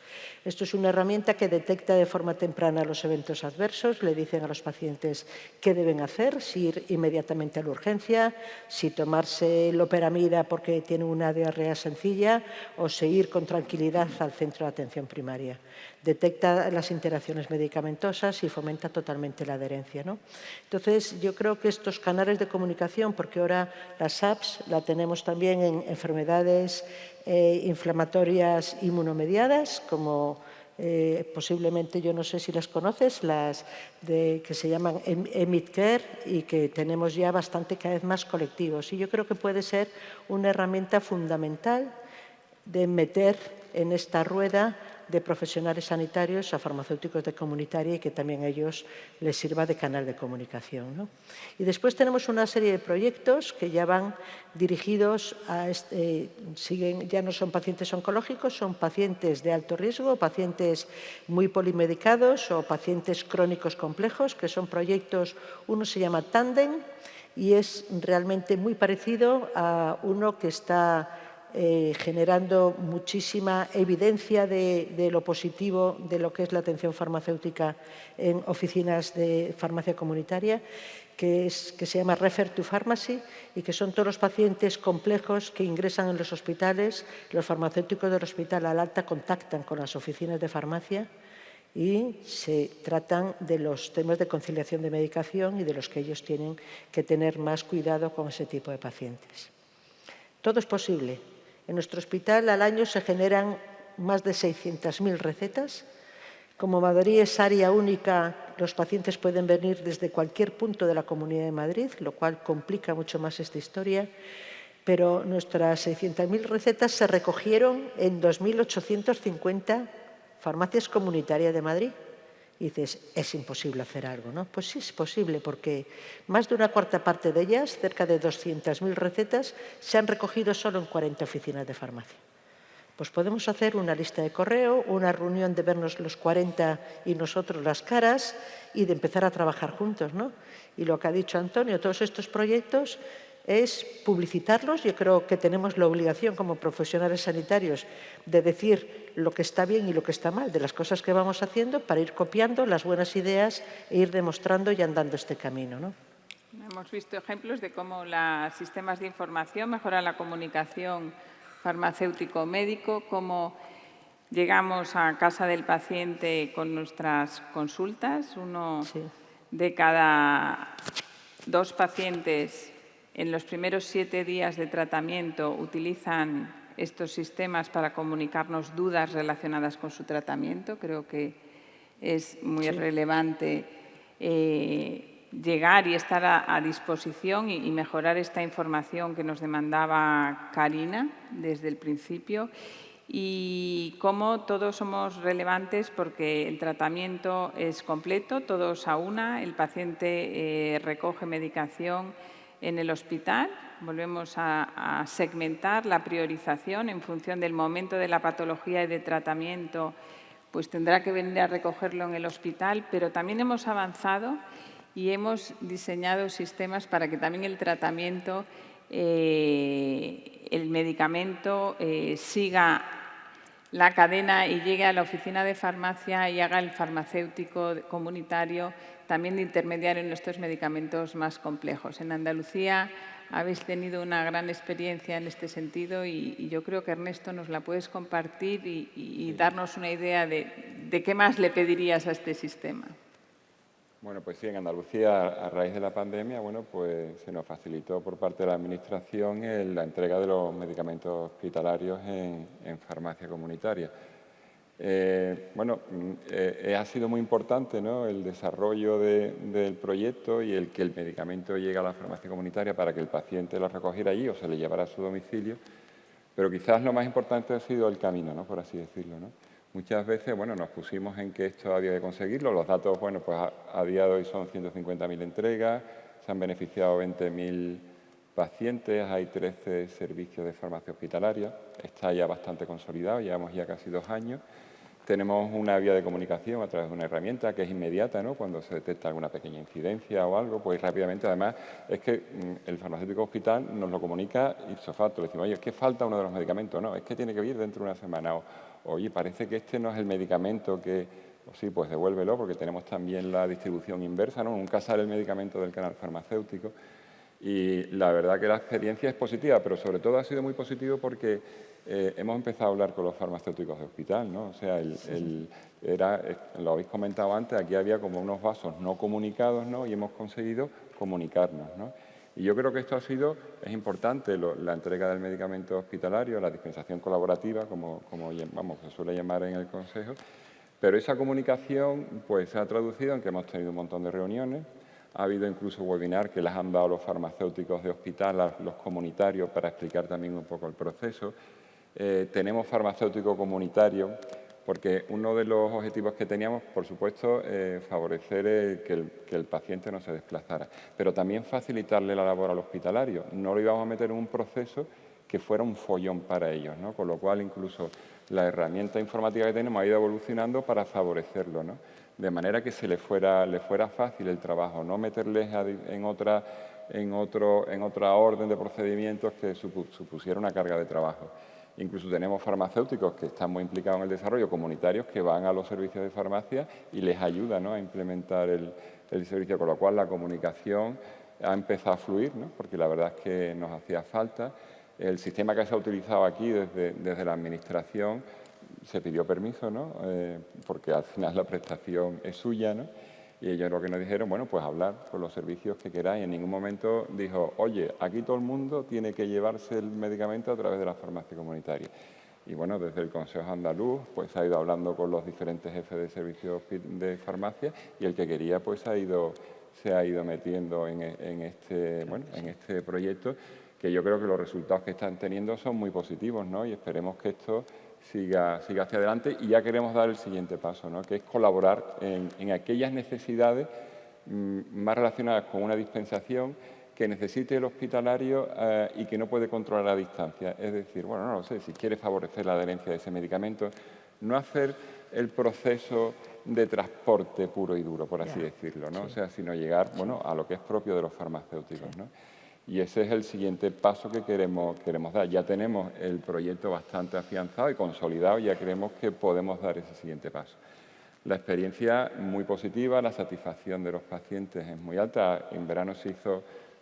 Esto es una herramienta que detecta de forma temprana los eventos adversos, le dicen a los pacientes qué deben hacer, si ir inmediatamente a la urgencia, si tomarse loperamida porque tienen una diarrea sencilla o si ir con tranquilidad al centro de atención primaria. Detecta las interacciones medicamentosas y fomenta totalmente la adherencia, ¿no? Entonces, yo creo que estos canales de comunicación, porque ahora las apps la tenemos también en enfermedades inflamatorias inmunomediadas, como posiblemente, yo no sé si las conoces, las que se llaman EMITCare y que tenemos ya bastante cada vez más colectivos. Y yo creo que puede ser una herramienta fundamental de meter en esta rueda de profesionales sanitarios a farmacéuticos de comunitaria y que también a ellos les sirva de canal de comunicación, ¿no? Y después tenemos una serie de proyectos que ya van dirigidos a, ya no son pacientes oncológicos, son pacientes de alto riesgo, pacientes muy polimedicados o pacientes crónicos complejos, que son proyectos, uno se llama Tandem y es realmente muy parecido a uno que está generando muchísima evidencia de lo positivo de lo que es la atención farmacéutica en oficinas de farmacia comunitaria, que se llama Refer to Pharmacy y que son todos los pacientes complejos que ingresan en los hospitales. Los farmacéuticos del hospital al alta contactan con las oficinas de farmacia y se tratan de los temas de conciliación de medicación y de los que ellos tienen que tener más cuidado con ese tipo de pacientes. Todo es posible. En nuestro hospital al año se generan más de 600.000 recetas. Como Madrid es área única, los pacientes pueden venir desde cualquier punto de la Comunidad de Madrid, lo cual complica mucho más esta historia. Pero nuestras 600.000 recetas se recogieron en 2.850 farmacias comunitarias de Madrid. Y dices, es imposible hacer algo, ¿no? Pues sí es posible, porque más de una cuarta parte de ellas, cerca de 200.000 recetas, se han recogido solo en 40 oficinas de farmacia. Pues podemos hacer una lista de correo, una reunión de vernos los 40 y nosotros las caras y de empezar a trabajar juntos, ¿no? Y lo que ha dicho Antonio, todos estos proyectos es publicitarlos. Yo creo que tenemos la obligación como profesionales sanitarios de decir lo que está bien y lo que está mal de las cosas que vamos haciendo para ir copiando las buenas ideas e ir demostrando y andando este camino, ¿no? Hemos visto ejemplos de cómo los sistemas de información mejoran la comunicación farmacéutico-médico, cómo llegamos a casa del paciente con nuestras consultas. Uno de cada 2 pacientes en los primeros 7 días de tratamiento utilizan estos sistemas para comunicarnos dudas relacionadas con su tratamiento. Creo que es muy relevante llegar y estar a disposición y mejorar esta información que nos demandaba Karina desde el principio. Y cómo todos somos relevantes porque el tratamiento es completo, todos a una, el paciente recoge medicación en el hospital, volvemos a segmentar la priorización en función del momento de la patología y de tratamiento, pues tendrá que venir a recogerlo en el hospital, pero también hemos avanzado y hemos diseñado sistemas para que también el tratamiento, el medicamento siga la cadena y llegue a la oficina de farmacia y haga el farmacéutico comunitario también de intermediario en estos medicamentos más complejos. En Andalucía habéis tenido una gran experiencia en este sentido y yo creo que, Ernesto, nos la puedes compartir y darnos una idea de qué más le pedirías a este sistema. Bueno, pues sí, en Andalucía, a raíz de la pandemia, bueno, pues se nos facilitó por parte de la Administración la entrega de los medicamentos hospitalarios en farmacia comunitaria. Ha sido muy importante, ¿no?, el desarrollo del proyecto y el que el medicamento llegue a la farmacia comunitaria para que el paciente lo recogiera allí o se le llevara a su domicilio, pero quizás lo más importante ha sido el camino, ¿no?, por así decirlo, ¿no? Muchas veces, bueno, nos pusimos en que esto había de conseguirlo. Los datos, bueno, pues a día de hoy son 150.000 entregas, se han beneficiado 20.000 pacientes, hay 13 servicios de farmacia hospitalaria, está ya bastante consolidado, llevamos ya casi 2 años. Tenemos una vía de comunicación a través de una herramienta que es inmediata, ¿no? Cuando se detecta alguna pequeña incidencia o algo, pues rápidamente, además, es que el farmacéutico hospital nos lo comunica ipso facto. Le decimos, oye, es que falta uno de los medicamentos, no, es que tiene que vir dentro de una semana. Oye, parece que este no es el medicamento que... sí, pues devuélvelo, porque tenemos también la distribución inversa, ¿no? Nunca sale el medicamento del canal farmacéutico. Y la verdad que la experiencia es positiva, pero sobre todo ha sido muy positivo porque hemos empezado a hablar con los farmacéuticos de hospital, ¿no? O sea, lo habéis comentado antes, aquí había como unos vasos no comunicados, ¿no? Y hemos conseguido comunicarnos, ¿no? Y yo creo que esto es importante, la entrega del medicamento hospitalario, la dispensación colaborativa, como se suele llamar en el Consejo, pero esa comunicación pues se ha traducido en que hemos tenido un montón de reuniones, ha habido incluso webinars que las han dado los farmacéuticos de hospital, los comunitarios, para explicar también un poco el proceso. Tenemos farmacéutico comunitario, porque uno de los objetivos que teníamos, por supuesto, favorecer que el paciente no se desplazara, pero también facilitarle la labor al hospitalario. No lo íbamos a meter en un proceso que fuera un follón para ellos, ¿no? Con lo cual, incluso la herramienta informática que tenemos ha ido evolucionando para favorecerlo, ¿no? De manera que le fuera fácil el trabajo, no meterles en otra orden de procedimientos que supusiera una carga de trabajo. Incluso tenemos farmacéuticos que están muy implicados en el desarrollo, comunitarios que van a los servicios de farmacia y les ayudan, ¿no?, a implementar el servicio, con lo cual la comunicación ha empezado a fluir, ¿no?, porque la verdad es que nos hacía falta. El sistema que se ha utilizado aquí desde la Administración se pidió permiso, ¿no?, porque al final la prestación es suya, ¿no?, y ellos lo que nos dijeron, bueno, pues hablar con los servicios que queráis. En ningún momento dijo, oye, aquí todo el mundo tiene que llevarse el medicamento a través de la farmacia comunitaria. Y bueno, desde el Consejo Andaluz pues ha ido hablando con los diferentes jefes de servicios de farmacia y el que quería pues se ha ido metiendo en este proyecto, que yo creo que los resultados que están teniendo son muy positivos, ¿no? Y esperemos que esto siga hacia adelante, y ya queremos dar el siguiente paso, ¿no?, que es colaborar en aquellas necesidades más relacionadas con una dispensación que necesite el hospitalario y que no puede controlar a distancia. Es decir, bueno, no lo sé, si quiere favorecer la adherencia de ese medicamento, no hacer el proceso de transporte puro y duro, por así decirlo, ¿no? Sí. O sea, sino llegar, bueno, a lo que es propio de los farmacéuticos, ¿no? Y ese es el siguiente paso que queremos dar. Ya tenemos el proyecto bastante afianzado y consolidado, y ya creemos que podemos dar ese siguiente paso. La experiencia muy positiva, la satisfacción de los pacientes es muy alta. En verano se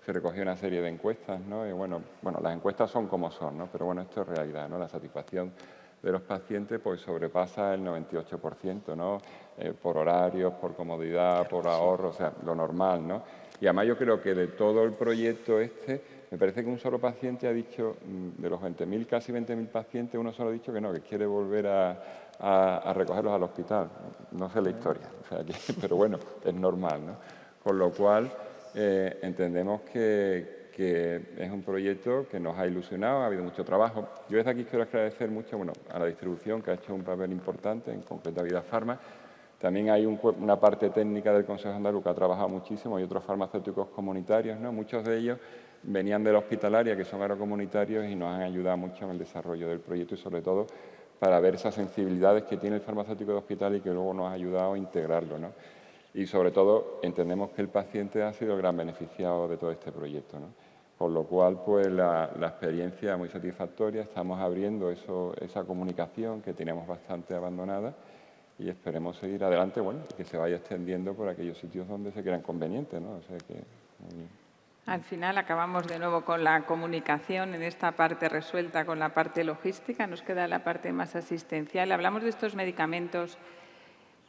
recogió una serie de encuestas, ¿no? Y bueno, las encuestas son como son, ¿no? Pero bueno, esto es realidad, ¿no? La satisfacción de los pacientes pues sobrepasa el 98%, ¿no? Por horarios, por comodidad, por ahorro, o sea, lo normal, ¿no? Y además yo creo que de todo el proyecto me parece que un solo paciente ha dicho, de los 20.000, casi 20.000 pacientes, uno solo ha dicho que no, que quiere volver a recogerlos al hospital. No sé la historia, o sea, pero bueno, es normal, ¿no? Con lo cual, entendemos que es un proyecto que nos ha ilusionado, ha habido mucho trabajo. Yo desde aquí quiero agradecer mucho a la distribución, que ha hecho un papel importante, en concreto a Vida Farma. También hay una parte técnica del Consejo Andaluz que ha trabajado muchísimo, y otros farmacéuticos comunitarios, ¿no? Muchos de ellos venían de la hospitalaria, que son ahora comunitarios, y nos han ayudado mucho en el desarrollo del proyecto, y sobre todo para ver esas sensibilidades que tiene el farmacéutico de hospital y que luego nos ha ayudado a integrarlo, ¿no? Y sobre todo entendemos que el paciente ha sido el gran beneficiado de todo este proyecto, ¿no? Con lo cual, pues la experiencia muy satisfactoria, estamos abriendo esa comunicación que teníamos bastante abandonada y esperemos seguir adelante, bueno, y que se vaya extendiendo por aquellos sitios donde se crean convenientes, ¿no? O sea que, muy bien. Al final acabamos de nuevo con la comunicación en esta parte resuelta con la parte logística, nos queda la parte más asistencial. Hablamos de estos medicamentos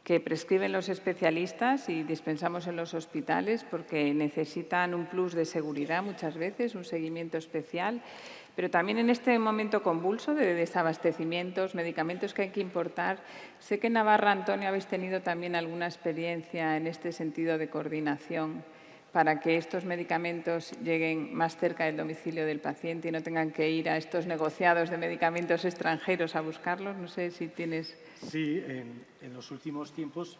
que prescriben los especialistas y dispensamos en los hospitales porque necesitan un plus de seguridad muchas veces, un seguimiento especial, pero también en este momento convulso de desabastecimientos, medicamentos que hay que importar. Sé que en Navarra, Antonio, habéis tenido también alguna experiencia en este sentido de coordinación para que estos medicamentos lleguen más cerca del domicilio del paciente y no tengan que ir a estos negociados de medicamentos extranjeros a buscarlos. No sé si tienes... Sí, en los últimos tiempos...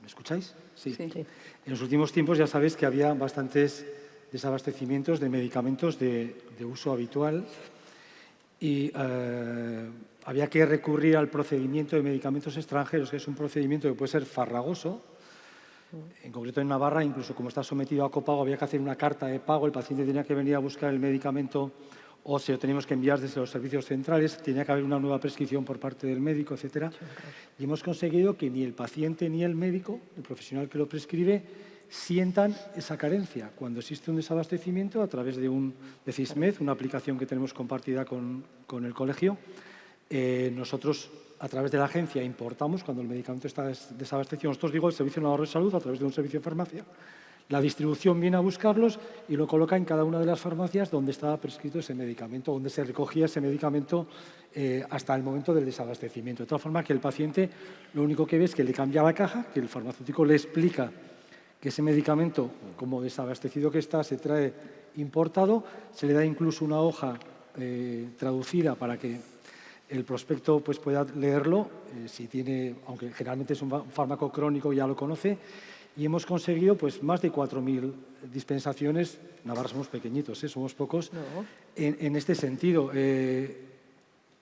¿Me escucháis? Sí. Sí. En los últimos tiempos ya sabéis que había bastantes desabastecimientos de medicamentos de uso habitual y había que recurrir al procedimiento de medicamentos extranjeros, que es un procedimiento que puede ser farragoso. En concreto en Navarra, incluso como está sometido a copago, había que hacer una carta de pago, el paciente tenía que venir a buscar el medicamento o se lo teníamos que enviar desde los servicios centrales, tenía que haber una nueva prescripción por parte del médico, etcétera. Y hemos conseguido que ni el paciente ni el médico, el profesional que lo prescribe, sientan esa carencia. Cuando existe un desabastecimiento a través de CISMED, una aplicación que tenemos compartida con el colegio, nosotros a través de la agencia importamos cuando el medicamento está desabastecido. Nosotros digo el Servicio Navarro de Salud a través de un servicio de farmacia. La distribución viene a buscarlos y lo coloca en cada una de las farmacias donde estaba prescrito ese medicamento, donde se recogía ese medicamento hasta el momento del desabastecimiento. De tal forma que el paciente lo único que ve es que le cambia la caja, que el farmacéutico le explica que ese medicamento, como desabastecido que está, se trae importado, se le da incluso una hoja traducida para que el prospecto pues, pueda leerlo, si tiene, aunque generalmente es un fármaco crónico, ya lo conoce, y hemos conseguido pues, más de 4.000 dispensaciones. Navarra somos pequeñitos, somos pocos, en este sentido.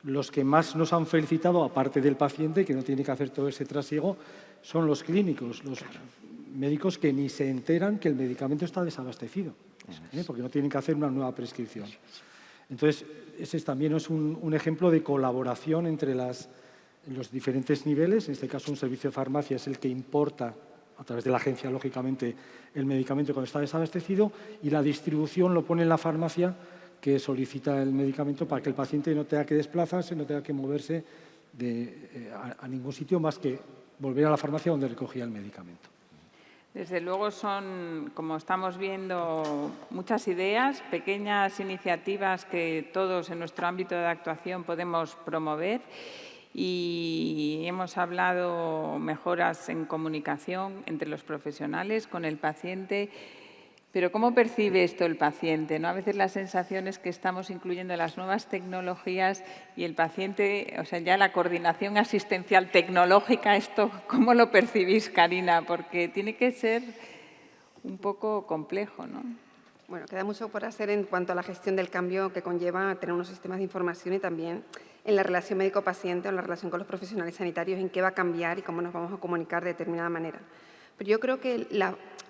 Los que más nos han felicitado, aparte del paciente, que no tiene que hacer todo ese trasiego, son los clínicos, los médicos que ni se enteran que el medicamento está desabastecido, porque no tienen que hacer una nueva prescripción. Entonces, ese también es un ejemplo de colaboración entre los diferentes niveles. En este caso, un servicio de farmacia es el que importa, a través de la agencia, lógicamente, el medicamento cuando está desabastecido y la distribución lo pone en la farmacia que solicita el medicamento para que el paciente no tenga que desplazarse, no tenga que moverse a ningún sitio más que volver a la farmacia donde recogía el medicamento. Desde luego son, como estamos viendo, muchas ideas, pequeñas iniciativas que todos en nuestro ámbito de actuación podemos promover y hemos hablado mejoras en comunicación entre los profesionales con el paciente. Pero ¿cómo percibe esto el paciente? ¿No? A veces la sensación es que estamos incluyendo las nuevas tecnologías y el paciente, o sea, ya la coordinación asistencial tecnológica, esto, ¿cómo lo percibís, Karina? Porque tiene que ser un poco complejo, ¿no? Bueno, queda mucho por hacer en cuanto a la gestión del cambio que conlleva tener unos sistemas de información y también en la relación médico-paciente o en la relación con los profesionales sanitarios, en qué va a cambiar y cómo nos vamos a comunicar de determinada manera. Pero yo creo que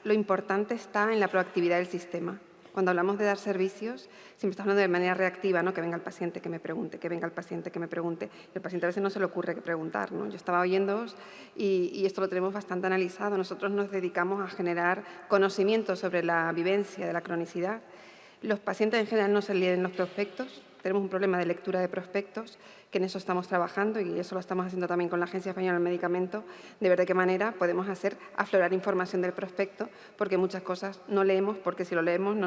lo importante está en la proactividad del sistema. Cuando hablamos de dar servicios, siempre estamos hablando de manera reactiva, ¿no? Que venga el paciente, que me pregunte, que venga el paciente, que me pregunte. Y al paciente a veces no se le ocurre que preguntar, ¿no? Yo estaba oyéndoos y esto lo tenemos bastante analizado. Nosotros nos dedicamos a generar conocimiento sobre la vivencia de la cronicidad. Los pacientes en general no se leen los prospectos. Tenemos un problema de lectura de prospectos, que en eso estamos trabajando y eso lo estamos haciendo también con la Agencia Española del Medicamento, de ver de qué manera podemos hacer aflorar información del prospecto, porque muchas cosas no leemos, porque si lo leemos,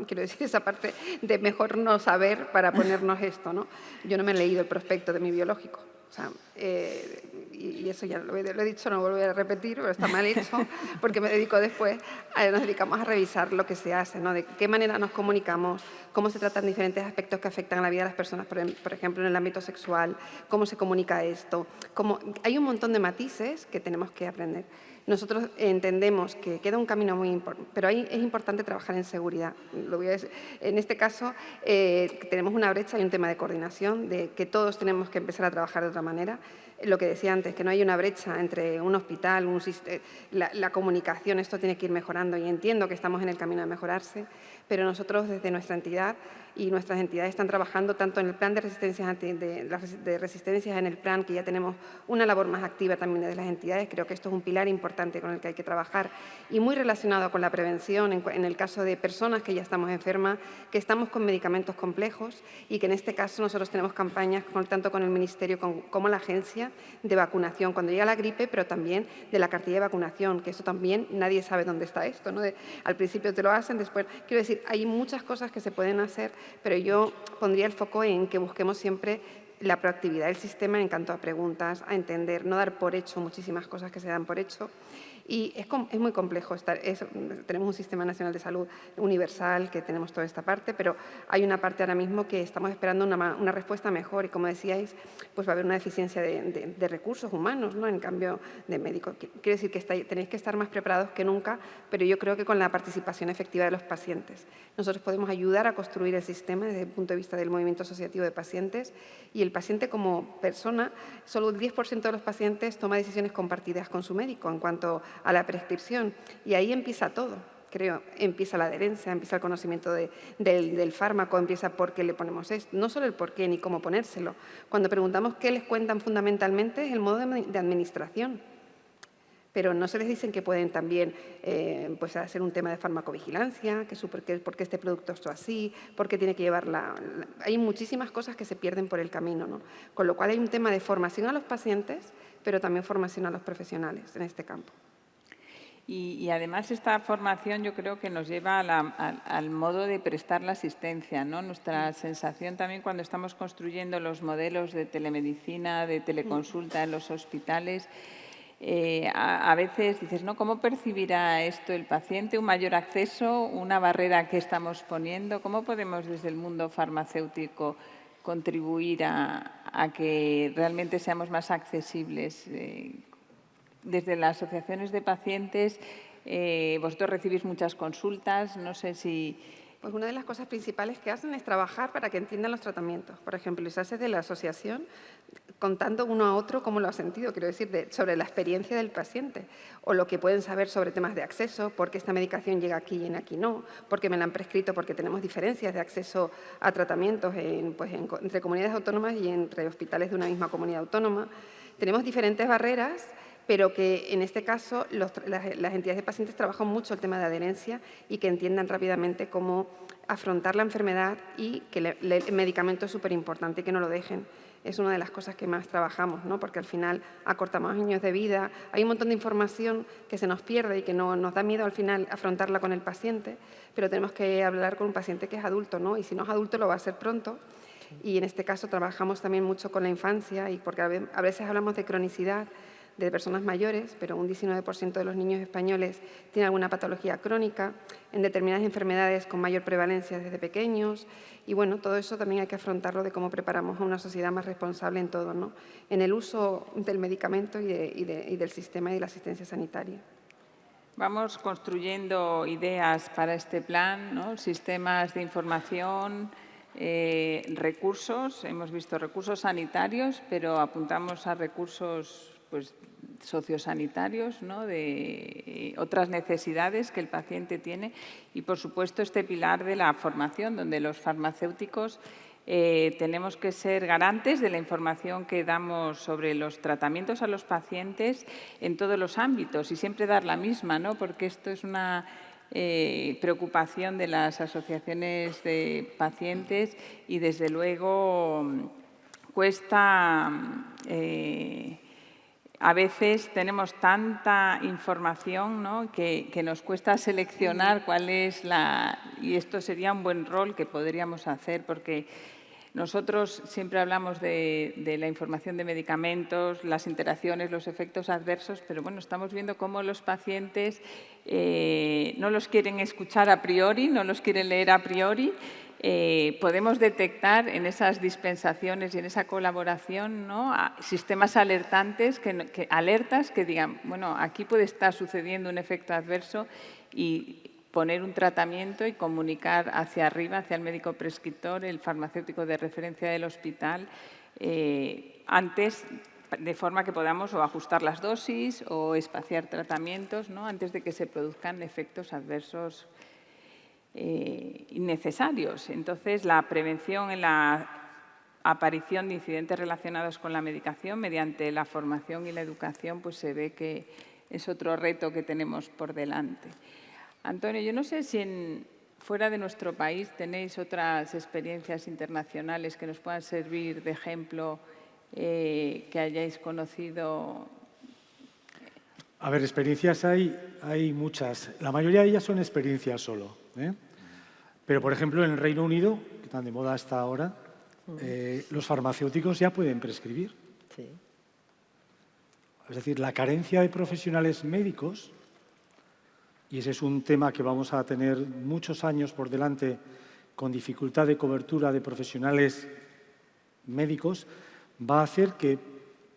quiero decir esa parte de mejor no saber para ponernos esto, ¿no? Yo no me he leído el prospecto de mi biológico. O sea, y eso ya lo he dicho, no volveré a repetir, pero está mal hecho, porque me dedico después, nos dedicamos a revisar lo que se hace, ¿no? De qué manera nos comunicamos, cómo se tratan diferentes aspectos que afectan a la vida de las personas, por ejemplo, en el ámbito sexual, cómo se comunica esto. Hay un montón de matices que tenemos que aprender. Nosotros entendemos que queda un camino muy importante, pero ahí es importante trabajar en seguridad. Lo voy a decir. En este caso, tenemos una brecha y un tema de coordinación, de que todos tenemos que empezar a trabajar de otra manera. Lo que decía antes, que no hay una brecha entre un hospital, la comunicación, esto tiene que ir mejorando y entiendo que estamos en el camino de mejorarse, pero nosotros desde nuestra entidad y nuestras entidades están trabajando tanto en el plan de resistencias en el plan, que ya tenemos una labor más activa también desde las entidades. Creo que esto es un pilar importante con el que hay que trabajar y muy relacionado con la prevención en el caso de personas que ya estamos enfermas, que estamos con medicamentos complejos y que en este caso nosotros tenemos campañas tanto con el Ministerio como la agencia de vacunación cuando llega la gripe, pero también de la cartilla de vacunación, que eso también nadie sabe dónde está esto, ¿no? Al principio te lo hacen, después, quiero decir, hay muchas cosas que se pueden hacer, pero yo pondría el foco en que busquemos siempre la proactividad del sistema en cuanto a preguntas, a entender, no dar por hecho muchísimas cosas que se dan por hecho. Y es muy complejo. Tenemos un Sistema Nacional de Salud universal, que tenemos toda esta parte, pero hay una parte ahora mismo que estamos esperando una respuesta mejor y, como decíais, pues va a haber una deficiencia de recursos humanos, ¿no? En cambio de médicos. Quiero decir que tenéis que estar más preparados que nunca, pero yo creo que con la participación efectiva de los pacientes. Nosotros podemos ayudar a construir el sistema desde el punto de vista del movimiento asociativo de pacientes y el paciente como persona, solo el 10% de los pacientes toma decisiones compartidas con su médico en cuanto a la prescripción. Y ahí empieza todo, creo. Empieza la adherencia, empieza el conocimiento del fármaco, empieza por qué le ponemos esto. No solo el por qué ni cómo ponérselo. Cuando preguntamos qué les cuentan fundamentalmente es el modo de administración. Pero no se les dicen que pueden también pues hacer un tema de farmacovigilancia, por qué este producto está así, por qué tiene que llevarla. Hay muchísimas cosas que se pierden por el camino, ¿no? Con lo cual hay un tema de formación a los pacientes, pero también formación a los profesionales en este campo. Y además esta formación yo creo que nos lleva al modo de prestar la asistencia, ¿no? Nuestra sensación también cuando estamos construyendo los modelos de telemedicina, de teleconsulta en los hospitales, a veces dices, ¿no? ¿Cómo percibirá esto el paciente? ¿Un mayor acceso? ¿Una barrera que estamos poniendo? ¿Cómo podemos desde el mundo farmacéutico contribuir a que realmente seamos más accesibles? Desde las asociaciones de pacientes, vosotros recibís muchas consultas, no sé si... Pues una de las cosas principales que hacen es trabajar para que entiendan los tratamientos. Por ejemplo, les hace de la asociación contando uno a otro cómo lo ha sentido, quiero decir, sobre la experiencia del paciente o lo que pueden saber sobre temas de acceso, por qué esta medicación llega aquí y en aquí no, por qué me la han prescrito, porque tenemos diferencias de acceso a tratamientos entre comunidades autónomas y entre hospitales de una misma comunidad autónoma. Tenemos diferentes barreras, pero que en este caso las entidades de pacientes trabajan mucho el tema de adherencia y que entiendan rápidamente cómo afrontar la enfermedad y que el medicamento es súper importante y que no lo dejen. Es una de las cosas que más trabajamos, ¿no? Porque al final acortamos años de vida, hay un montón de información que se nos pierde y que no, nos da miedo al final afrontarla con el paciente, pero tenemos que hablar con un paciente que es adulto, ¿no? Y si no es adulto lo va a ser pronto. Y en este caso trabajamos también mucho con la infancia y porque a veces hablamos de cronicidad de personas mayores, pero un 19% de los niños españoles tienen alguna patología crónica, en determinadas enfermedades con mayor prevalencia desde pequeños. Y bueno, todo eso también hay que afrontarlo de cómo preparamos a una sociedad más responsable en todo, ¿no? En el uso del medicamento y del sistema y de la asistencia sanitaria. Vamos construyendo ideas para este plan, ¿no? Sistemas de información, recursos. Hemos visto recursos sanitarios, pero apuntamos a recursos pues, sociosanitarios, ¿no? De otras necesidades que el paciente tiene y, por supuesto, este pilar de la formación, donde los farmacéuticos tenemos que ser garantes de la información que damos sobre los tratamientos a los pacientes en todos los ámbitos y siempre dar la misma, ¿no? Porque esto es una preocupación de las asociaciones de pacientes y, desde luego, cuesta... a veces tenemos tanta información, ¿no? que nos cuesta seleccionar cuál es la... Y esto sería un buen rol que podríamos hacer, porque nosotros siempre hablamos de la información de medicamentos, las interacciones, los efectos adversos, pero bueno, estamos viendo cómo los pacientes no los quieren escuchar a priori, no los quieren leer a priori podemos detectar en esas dispensaciones y en esa colaboración, ¿no?, sistemas alertantes, alertas que digan, bueno, aquí puede estar sucediendo un efecto adverso y poner un tratamiento y comunicar hacia arriba, hacia el médico prescriptor, el farmacéutico de referencia del hospital, antes, de forma que podamos o ajustar las dosis o espaciar tratamientos, ¿no?, antes de que se produzcan efectos adversos innecesarios. Entonces, la prevención en la aparición de incidentes relacionados con la medicación mediante la formación y la educación, pues se ve que es otro reto que tenemos por delante. Antonio, yo no sé si fuera de nuestro país tenéis otras experiencias internacionales que nos puedan servir de ejemplo, que hayáis conocido. A ver, experiencias hay muchas. La mayoría de ellas son experiencias solo, ¿eh? Pero, por ejemplo, en el Reino Unido, que tan de moda hasta ahora, los farmacéuticos ya pueden prescribir. Sí. Es decir, la carencia de profesionales médicos, y ese es un tema que vamos a tener muchos años por delante con dificultad de cobertura de profesionales médicos, va a hacer que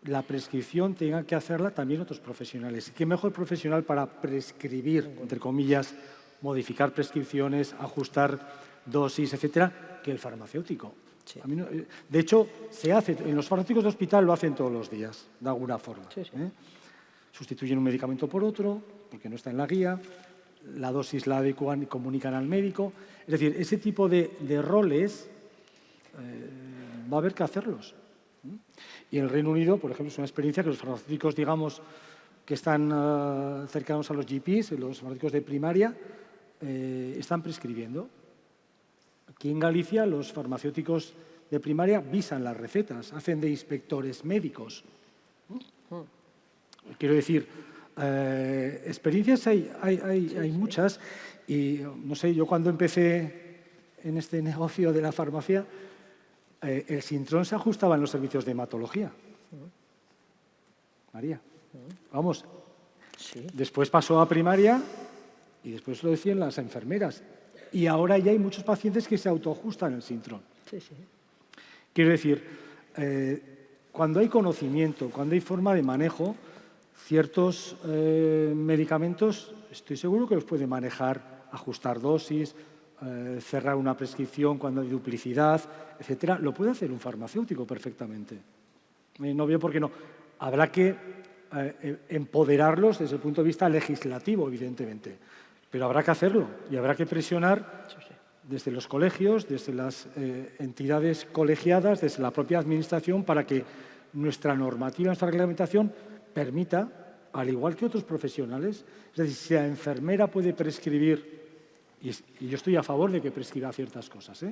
la prescripción tengan que hacerla también otros profesionales. ¿Qué mejor profesional para prescribir, entre comillas, modificar prescripciones, ajustar dosis, etcétera, que el farmacéutico? Sí. A mí no, de hecho, se hace, en los farmacéuticos de hospital lo hacen todos los días, de alguna forma. Sí, sí. Sustituyen un medicamento por otro, porque no está en la guía, la dosis la adecuan y comunican al médico. Es decir, ese tipo de roles va a haber que hacerlos. Y en el Reino Unido, por ejemplo, es una experiencia que los farmacéuticos, digamos, que están cercanos a los GPs, los farmacéuticos de primaria, están prescribiendo. Aquí en Galicia los farmacéuticos de primaria visan las recetas, hacen de inspectores médicos. Quiero decir, experiencias hay muchas y, no sé, yo cuando empecé en este negocio de la farmacia, el Sintrón se ajustaba en los servicios de hematología. María, vamos. Sí. Después pasó a primaria y después lo decían las enfermeras. Y ahora ya hay muchos pacientes que se autoajustan el Sintrón. Sí, sí. Quiero decir, cuando hay conocimiento, cuando hay forma de manejo, ciertos medicamentos, estoy seguro que los puede manejar, ajustar dosis, cerrar una prescripción cuando hay duplicidad, etcétera. Lo puede hacer un farmacéutico perfectamente. No veo por qué no. Habrá que empoderarlos desde el punto de vista legislativo, evidentemente, pero habrá que hacerlo y habrá que presionar desde los colegios, desde las entidades colegiadas, desde la propia administración, para que nuestra normativa, nuestra reglamentación permita, al igual que otros profesionales, es decir, si la enfermera puede prescribir, y yo estoy a favor de que prescriba ciertas cosas,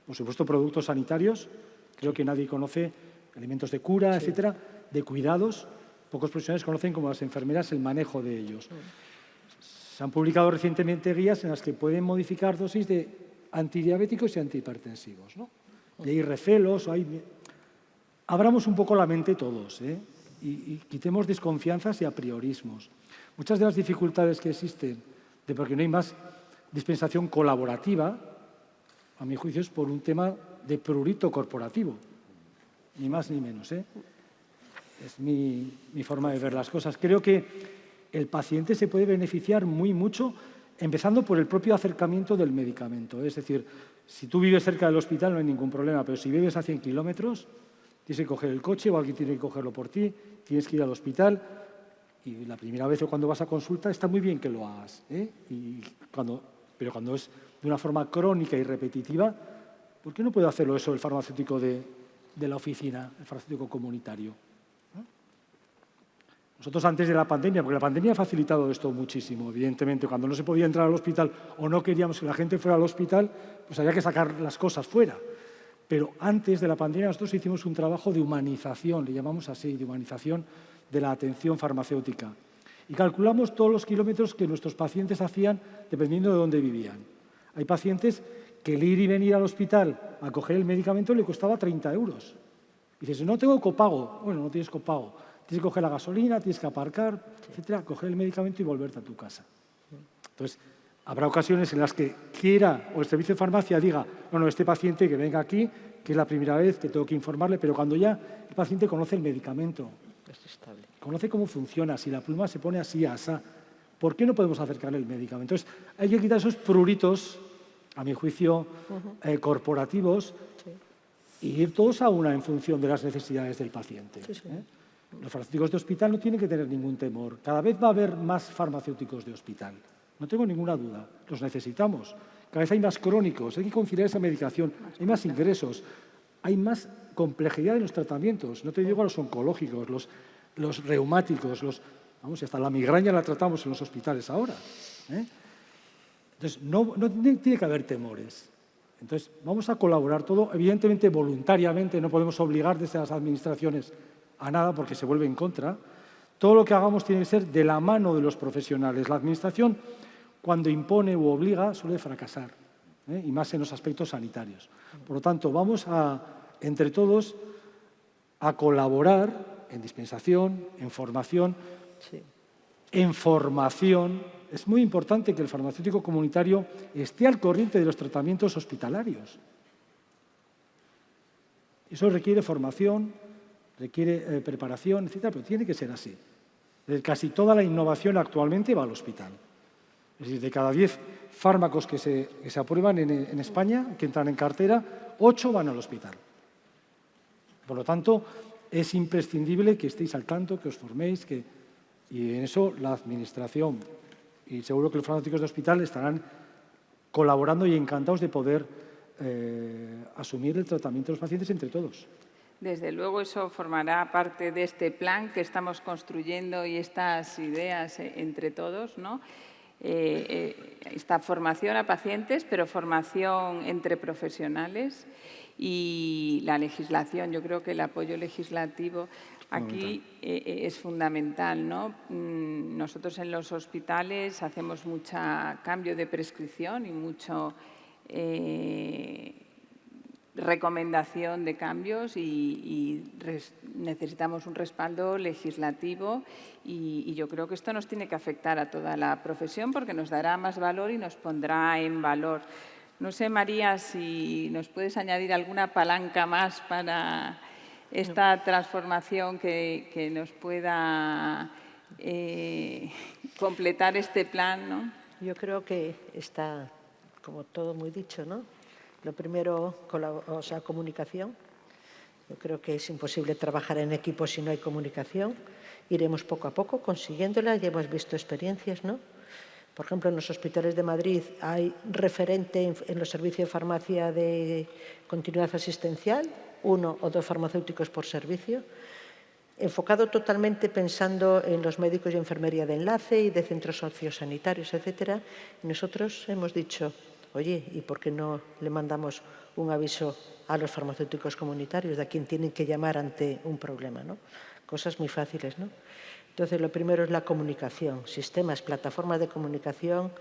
por supuesto productos sanitarios, creo que nadie conoce alimentos de cura, etcétera, de cuidados, pocos profesionales conocen como las enfermeras el manejo de ellos. Se han publicado recientemente guías en las que pueden modificar dosis de antidiabéticos y antihipertensivos, ¿no? Y hay recelos, abramos un poco la mente todos, y quitemos desconfianzas y apriorismos. Muchas de las dificultades que existen, de porque no hay más dispensación colaborativa, a mi juicio es por un tema de prurito corporativo, ni más ni menos. Es mi forma de ver las cosas. Creo que el paciente se puede beneficiar mucho, empezando por el propio acercamiento del medicamento. Es decir, si tú vives cerca del hospital no hay ningún problema, pero si vives a 100 kilómetros, tienes que coger el coche o alguien tiene que cogerlo por ti, tienes que ir al hospital y la primera vez o cuando vas a consulta está muy bien que lo hagas. Pero cuando es de una forma crónica y repetitiva, ¿por qué no puede hacerlo eso el farmacéutico de la oficina, el farmacéutico comunitario? Nosotros antes de la pandemia, porque la pandemia ha facilitado esto muchísimo, evidentemente, cuando no se podía entrar al hospital o no queríamos que la gente fuera al hospital, pues había que sacar las cosas fuera. Pero antes de la pandemia nosotros hicimos un trabajo de humanización, le llamamos así, de humanización de la atención farmacéutica. Y calculamos todos los kilómetros que nuestros pacientes hacían dependiendo de dónde vivían. Hay pacientes que el ir y venir al hospital a coger el medicamento le costaba 30 euros. Y dices, no tengo copago. Bueno, no tienes copago. Tienes que coger la gasolina, tienes que aparcar, etcétera, coger el medicamento y volverte a tu casa. Entonces, Habrá ocasiones en las que quiera o el servicio de farmacia diga, no, este paciente que venga aquí, que es la primera vez que tengo que informarle, pero cuando ya el paciente conoce el medicamento, Es estable. conoce cómo funciona, si la pluma se pone así, asá, ¿por qué no podemos acercarle el medicamento? Entonces, hay que quitar esos pruritos, a mi juicio, corporativos, y ir todos a una en función de las necesidades del paciente. Los farmacéuticos de hospital no tienen que tener ningún temor. Cada vez va a haber más farmacéuticos de hospital. No tengo ninguna duda. Los necesitamos. Cada vez hay más crónicos. Hay que conciliar esa medicación. Hay más ingresos. Hay más complejidad en los tratamientos. No te digo a los oncológicos, los reumáticos, vamos, hasta la migraña la tratamos en los hospitales ahora. Entonces, no tiene que haber temores. Entonces, vamos a colaborar todo, evidentemente voluntariamente, no podemos obligar desde las administraciones a nada porque se vuelve en contra. Todo lo que hagamos tiene que ser de la mano de los profesionales. La administración, cuando impone u obliga, suele fracasar, y más en los aspectos sanitarios. Por lo tanto, vamos entre todos a colaborar en dispensación, en formación, en formación. Es muy importante que el farmacéutico comunitario esté al corriente de los tratamientos hospitalarios. Eso requiere formación, requiere preparación, etcétera, pero tiene que ser así. Casi toda la innovación actualmente va al hospital. Es decir, de cada 10 fármacos que se aprueban en España, que entran en cartera, 8 van al hospital. Por lo tanto, es imprescindible que estéis al tanto, que os forméis, y en eso la Administración y seguro que los farmacéuticos de hospital estarán colaborando y encantados de poder asumir el tratamiento de los pacientes entre todos. Desde luego eso formará parte de este plan que estamos construyendo y estas ideas entre todos, ¿no? Esta formación a pacientes, pero formación entre profesionales y la legislación. Yo creo que el apoyo legislativo aquí es fundamental, ¿no? Nosotros en los hospitales hacemos mucho cambio de prescripción y mucho recomendación de cambios y necesitamos un respaldo legislativo y yo creo que esto nos tiene que afectar a toda la profesión porque nos dará más valor y nos pondrá en valor. No sé, María, si nos puedes añadir alguna palanca más para esta transformación que nos pueda completar este plan, ¿no? Yo creo que está, como todo muy dicho, ¿no? Lo primero, comunicación. Yo creo que es imposible trabajar en equipo si no hay comunicación. Iremos poco a poco consiguiéndola. Ya hemos visto experiencias, ¿no? Por ejemplo, en los hospitales de Madrid hay referente en los servicios de farmacia de continuidad asistencial, 1 o 2 farmacéuticos por servicio, enfocado totalmente pensando en los médicos y enfermería de enlace y de centros sociosanitarios, etcétera. Nosotros hemos dicho, oye, ¿y por qué no le mandamos un aviso a los farmacéuticos comunitarios de a quién tienen que llamar ante un problema, ¿no? Cosas muy fáciles, ¿no? Entonces, lo primero es la comunicación, sistemas, plataformas de comunicación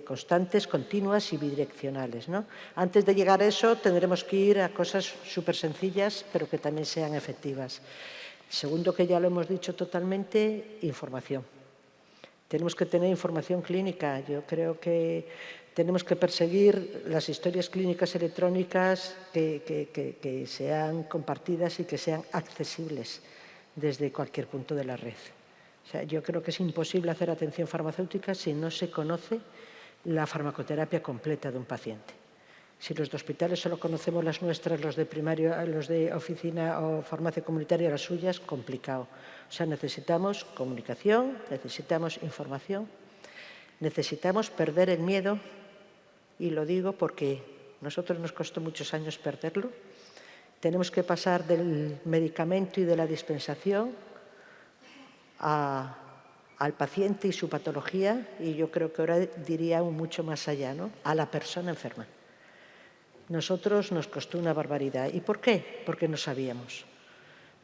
constantes, continuas y bidireccionales, ¿no? Antes de llegar a eso, tendremos que ir a cosas súper sencillas, pero que también sean efectivas. Segundo, que ya lo hemos dicho totalmente, información. Tenemos que tener información clínica. Yo creo que tenemos que perseguir las historias clínicas electrónicas que sean compartidas y que sean accesibles desde cualquier punto de la red. O sea, yo creo que es imposible hacer atención farmacéutica si no se conoce la farmacoterapia completa de un paciente. Si los de hospitales solo conocemos las nuestras, los de primario, los de oficina o farmacia comunitaria las suyas, complicado. O sea, necesitamos comunicación, necesitamos información, necesitamos perder el miedo, y lo digo porque a nosotros nos costó muchos años perderlo. Tenemos que pasar del medicamento y de la dispensación al paciente y su patología, y yo creo que ahora diría aún mucho más allá, ¿no? A la persona enferma. Nosotros nos costó una barbaridad. ¿Y por qué? Porque no sabíamos.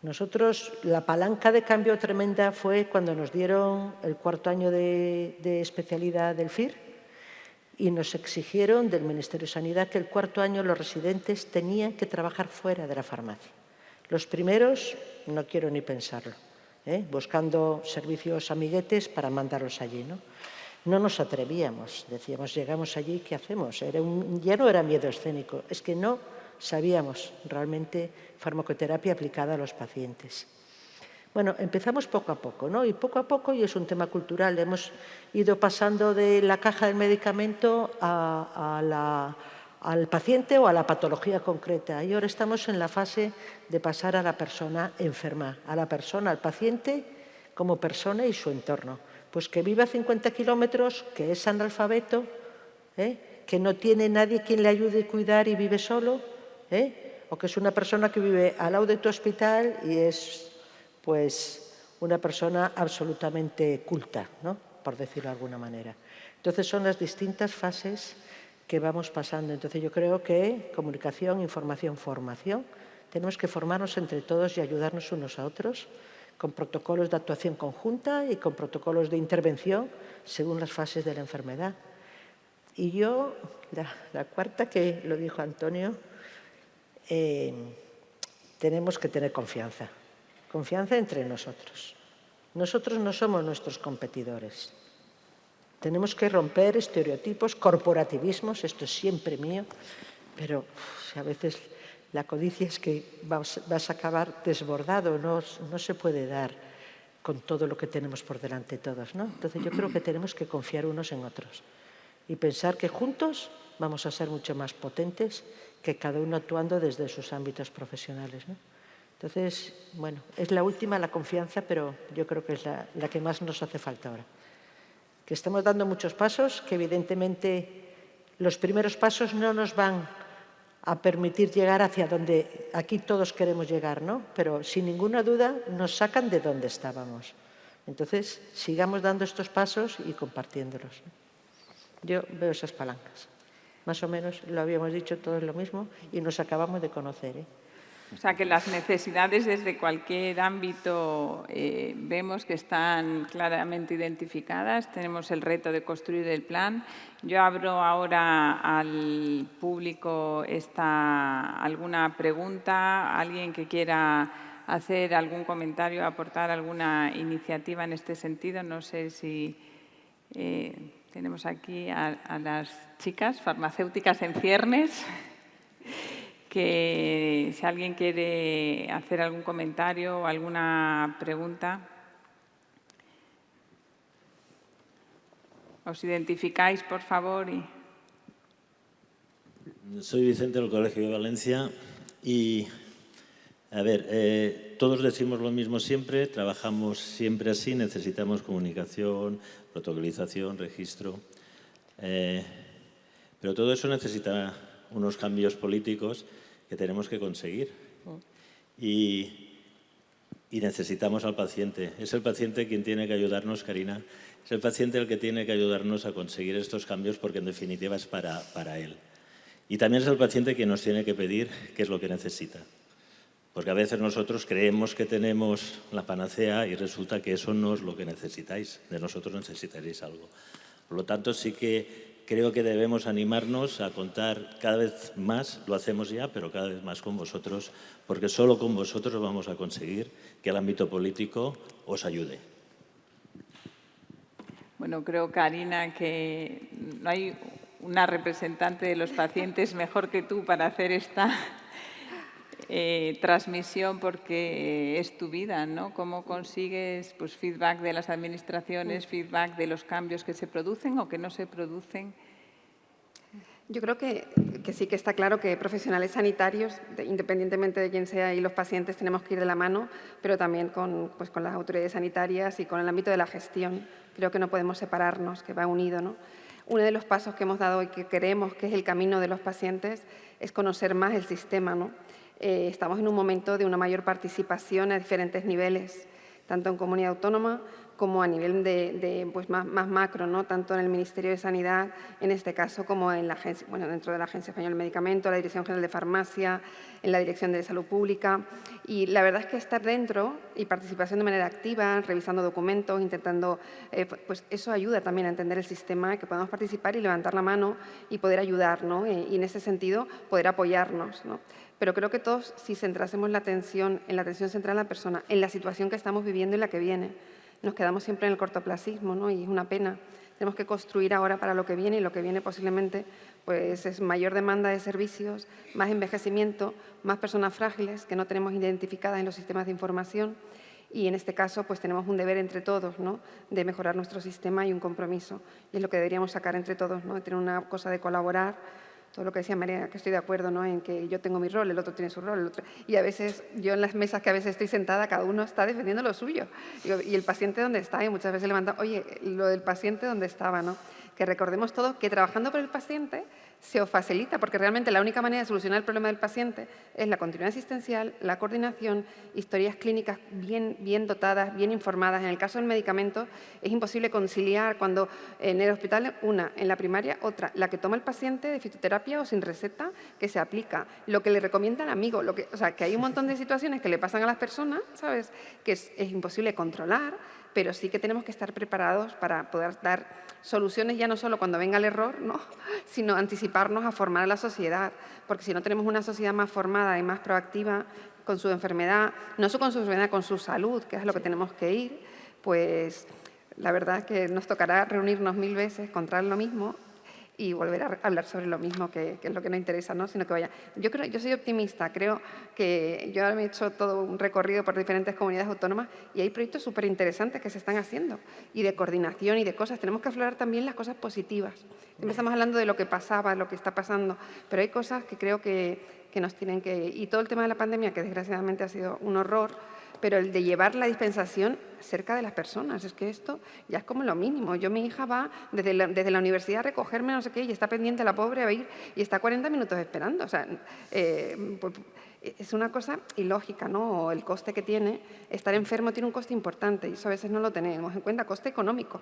Nosotros, la palanca de cambio tremenda fue cuando nos dieron el 4º año de especialidad del FIR y nos exigieron del Ministerio de Sanidad que el 4º año los residentes tenían que trabajar fuera de la farmacia. Los primeros, no quiero ni pensarlo, buscando servicios amiguetes para mandarlos allí, ¿no? No nos atrevíamos, decíamos, llegamos allí, ¿qué hacemos? Ya no era miedo escénico, es que no sabíamos realmente farmacoterapia aplicada a los pacientes. Bueno, empezamos poco a poco, ¿no? Y poco a poco, y es un tema cultural, hemos ido pasando de la caja del medicamento al paciente o a la patología concreta. Y ahora estamos en la fase de pasar a la persona enferma, a la persona, al paciente como persona y su entorno. Pues que vive a 50 kilómetros, que es analfabeto, que no tiene nadie quien le ayude a cuidar y vive solo, o que es una persona que vive al lado de tu hospital y es pues una persona absolutamente culta, ¿no? Por decirlo de alguna manera. Entonces son las distintas fases que vamos pasando. Entonces yo creo que comunicación, información, formación, tenemos que formarnos entre todos y ayudarnos unos a otros con protocolos de actuación conjunta y con protocolos de intervención según las fases de la enfermedad. Y yo, la cuarta, que lo dijo Antonio, tenemos que tener confianza. Confianza entre nosotros. Nosotros no somos nuestros competidores. Tenemos que romper estereotipos, corporativismos, esto es siempre mío, pero a veces la codicia es que vas a acabar desbordado, no se puede dar con todo lo que tenemos por delante todos, ¿no? Entonces yo creo que tenemos que confiar unos en otros y pensar que juntos vamos a ser mucho más potentes que cada uno actuando desde sus ámbitos profesionales, ¿no? Entonces, bueno, es la última, la confianza, pero yo creo que es la que más nos hace falta ahora. Que estamos dando muchos pasos, que evidentemente los primeros pasos no nos van a permitir llegar hacia donde aquí todos queremos llegar, ¿no? Pero sin ninguna duda nos sacan de donde estábamos. Entonces, sigamos dando estos pasos y compartiéndolos. Yo veo esas palancas. Más o menos lo habíamos dicho todos lo mismo y nos acabamos de conocer, ¿eh? O sea, que las necesidades desde cualquier ámbito vemos que están claramente identificadas. Tenemos el reto de construir el plan. Yo abro ahora al público alguna pregunta, alguien que quiera hacer algún comentario, aportar alguna iniciativa en este sentido. No sé si tenemos aquí a las chicas farmacéuticas en ciernes. Que si alguien quiere hacer algún comentario o alguna pregunta. Os identificáis, por favor. Soy Vicente del Colegio de Valencia y, a ver, todos decimos lo mismo siempre, trabajamos siempre así, necesitamos comunicación, protocolización, registro, pero todo eso necesita unos cambios políticos que tenemos que conseguir. Y necesitamos al paciente. Es el paciente quien tiene que ayudarnos, Karina. Es el paciente el que tiene que ayudarnos a conseguir estos cambios porque en definitiva es para él. Y también es el paciente quien nos tiene que pedir qué es lo que necesita. Porque a veces nosotros creemos que tenemos la panacea y resulta que eso no es lo que necesitáis. De nosotros necesitaréis algo. Por lo tanto, sí que creo que debemos animarnos a contar cada vez más, lo hacemos ya, pero cada vez más con vosotros, porque solo con vosotros vamos a conseguir que el ámbito político os ayude. Bueno, creo, Karina, que no hay una representante de los pacientes mejor que tú para hacer esta transmisión porque es tu vida, ¿no? ¿Cómo consigues pues, feedback de las administraciones, feedback de los cambios que se producen o que no se producen? Yo creo que sí que está claro que profesionales sanitarios, independientemente de quién sea, y los pacientes tenemos que ir de la mano, pero también con las autoridades sanitarias y con el ámbito de la gestión. Creo que no podemos separarnos, que va unido, ¿no? Uno de los pasos que hemos dado y que creemos que es el camino de los pacientes es conocer más el sistema, ¿no? Estamos en un momento de una mayor participación a diferentes niveles, tanto en comunidad autónoma como a nivel pues más macro, ¿no? Tanto en el Ministerio de Sanidad, en este caso, como en la agencia, dentro de la Agencia Española del Medicamento, la Dirección General de Farmacia, en la Dirección de Salud Pública. Y la verdad es que estar dentro y participación de manera activa, revisando documentos, intentando, pues eso ayuda también a entender el sistema, que podamos participar y levantar la mano y poder ayudar, ¿no? Y en ese sentido, poder apoyarnos, ¿no? Pero creo que todos, si centrásemos la atención en la atención central a la persona, en la situación que estamos viviendo y la que viene, nos quedamos siempre en el cortoplacismo, ¿no? Y es una pena. tenemos que construir ahora para lo que viene, y lo que viene posiblemente pues, es mayor demanda de servicios, más envejecimiento, más personas frágiles que no tenemos identificadas en los sistemas de información. Y en este caso, pues tenemos un deber entre todos, ¿no?, de mejorar nuestro sistema y un compromiso. Y es lo que deberíamos sacar entre todos, ¿no?, de tener una cosa de colaborar. Todo lo que decía María, que estoy de acuerdo, ¿no?, en que yo tengo mi rol, el otro tiene su rol, el otro. Y a veces, yo en las mesas que a veces estoy sentada, cada uno está defendiendo lo suyo. Y el paciente dónde está, y muchas veces levanta, oye, lo del paciente dónde estaba, ¿no? Que recordemos todos que trabajando por el paciente se os facilita, porque realmente la única manera de solucionar el problema del paciente es la continuidad asistencial, la coordinación, historias clínicas bien dotadas, bien informadas. En el caso del medicamento es imposible conciliar cuando en el hospital una, en la primaria otra, la que toma el paciente de fitoterapia o sin receta, que se aplica, lo que le recomienda el amigo, o sea, que hay un montón de situaciones que le pasan a las personas, ¿sabes?, que es imposible controlar, pero sí que tenemos que estar preparados para poder dar soluciones ya no solo cuando venga el error, ¿no?, sino anticiparnos a formar a la sociedad, porque si no tenemos una sociedad más formada y más proactiva con su enfermedad, no solo con su enfermedad, con su salud, que es a lo que tenemos que ir, pues la verdad es que nos tocará reunirnos 1000 veces, contar lo mismo y volver a hablar sobre lo mismo, que es lo que nos interesa, ¿no?, sino que vaya. Yo soy optimista, creo que yo he hecho todo un recorrido por diferentes comunidades autónomas y hay proyectos súper interesantes que se están haciendo, y de coordinación y de cosas. Tenemos que aflorar también las cosas positivas. Empezamos hablando de lo que pasaba, lo que está pasando, pero hay cosas que creo que nos tienen que... Y todo el tema de la pandemia, que desgraciadamente ha sido un horror, pero el de llevar la dispensación cerca de las personas, es que esto ya es como lo mínimo. Mi hija va desde la universidad a recogerme no sé qué y está pendiente la pobre a ir y está 40 minutos esperando. O sea, pues, es una cosa ilógica, ¿no? O el coste que tiene. Estar enfermo tiene un coste importante y eso a veces no lo tenemos en cuenta, coste económico,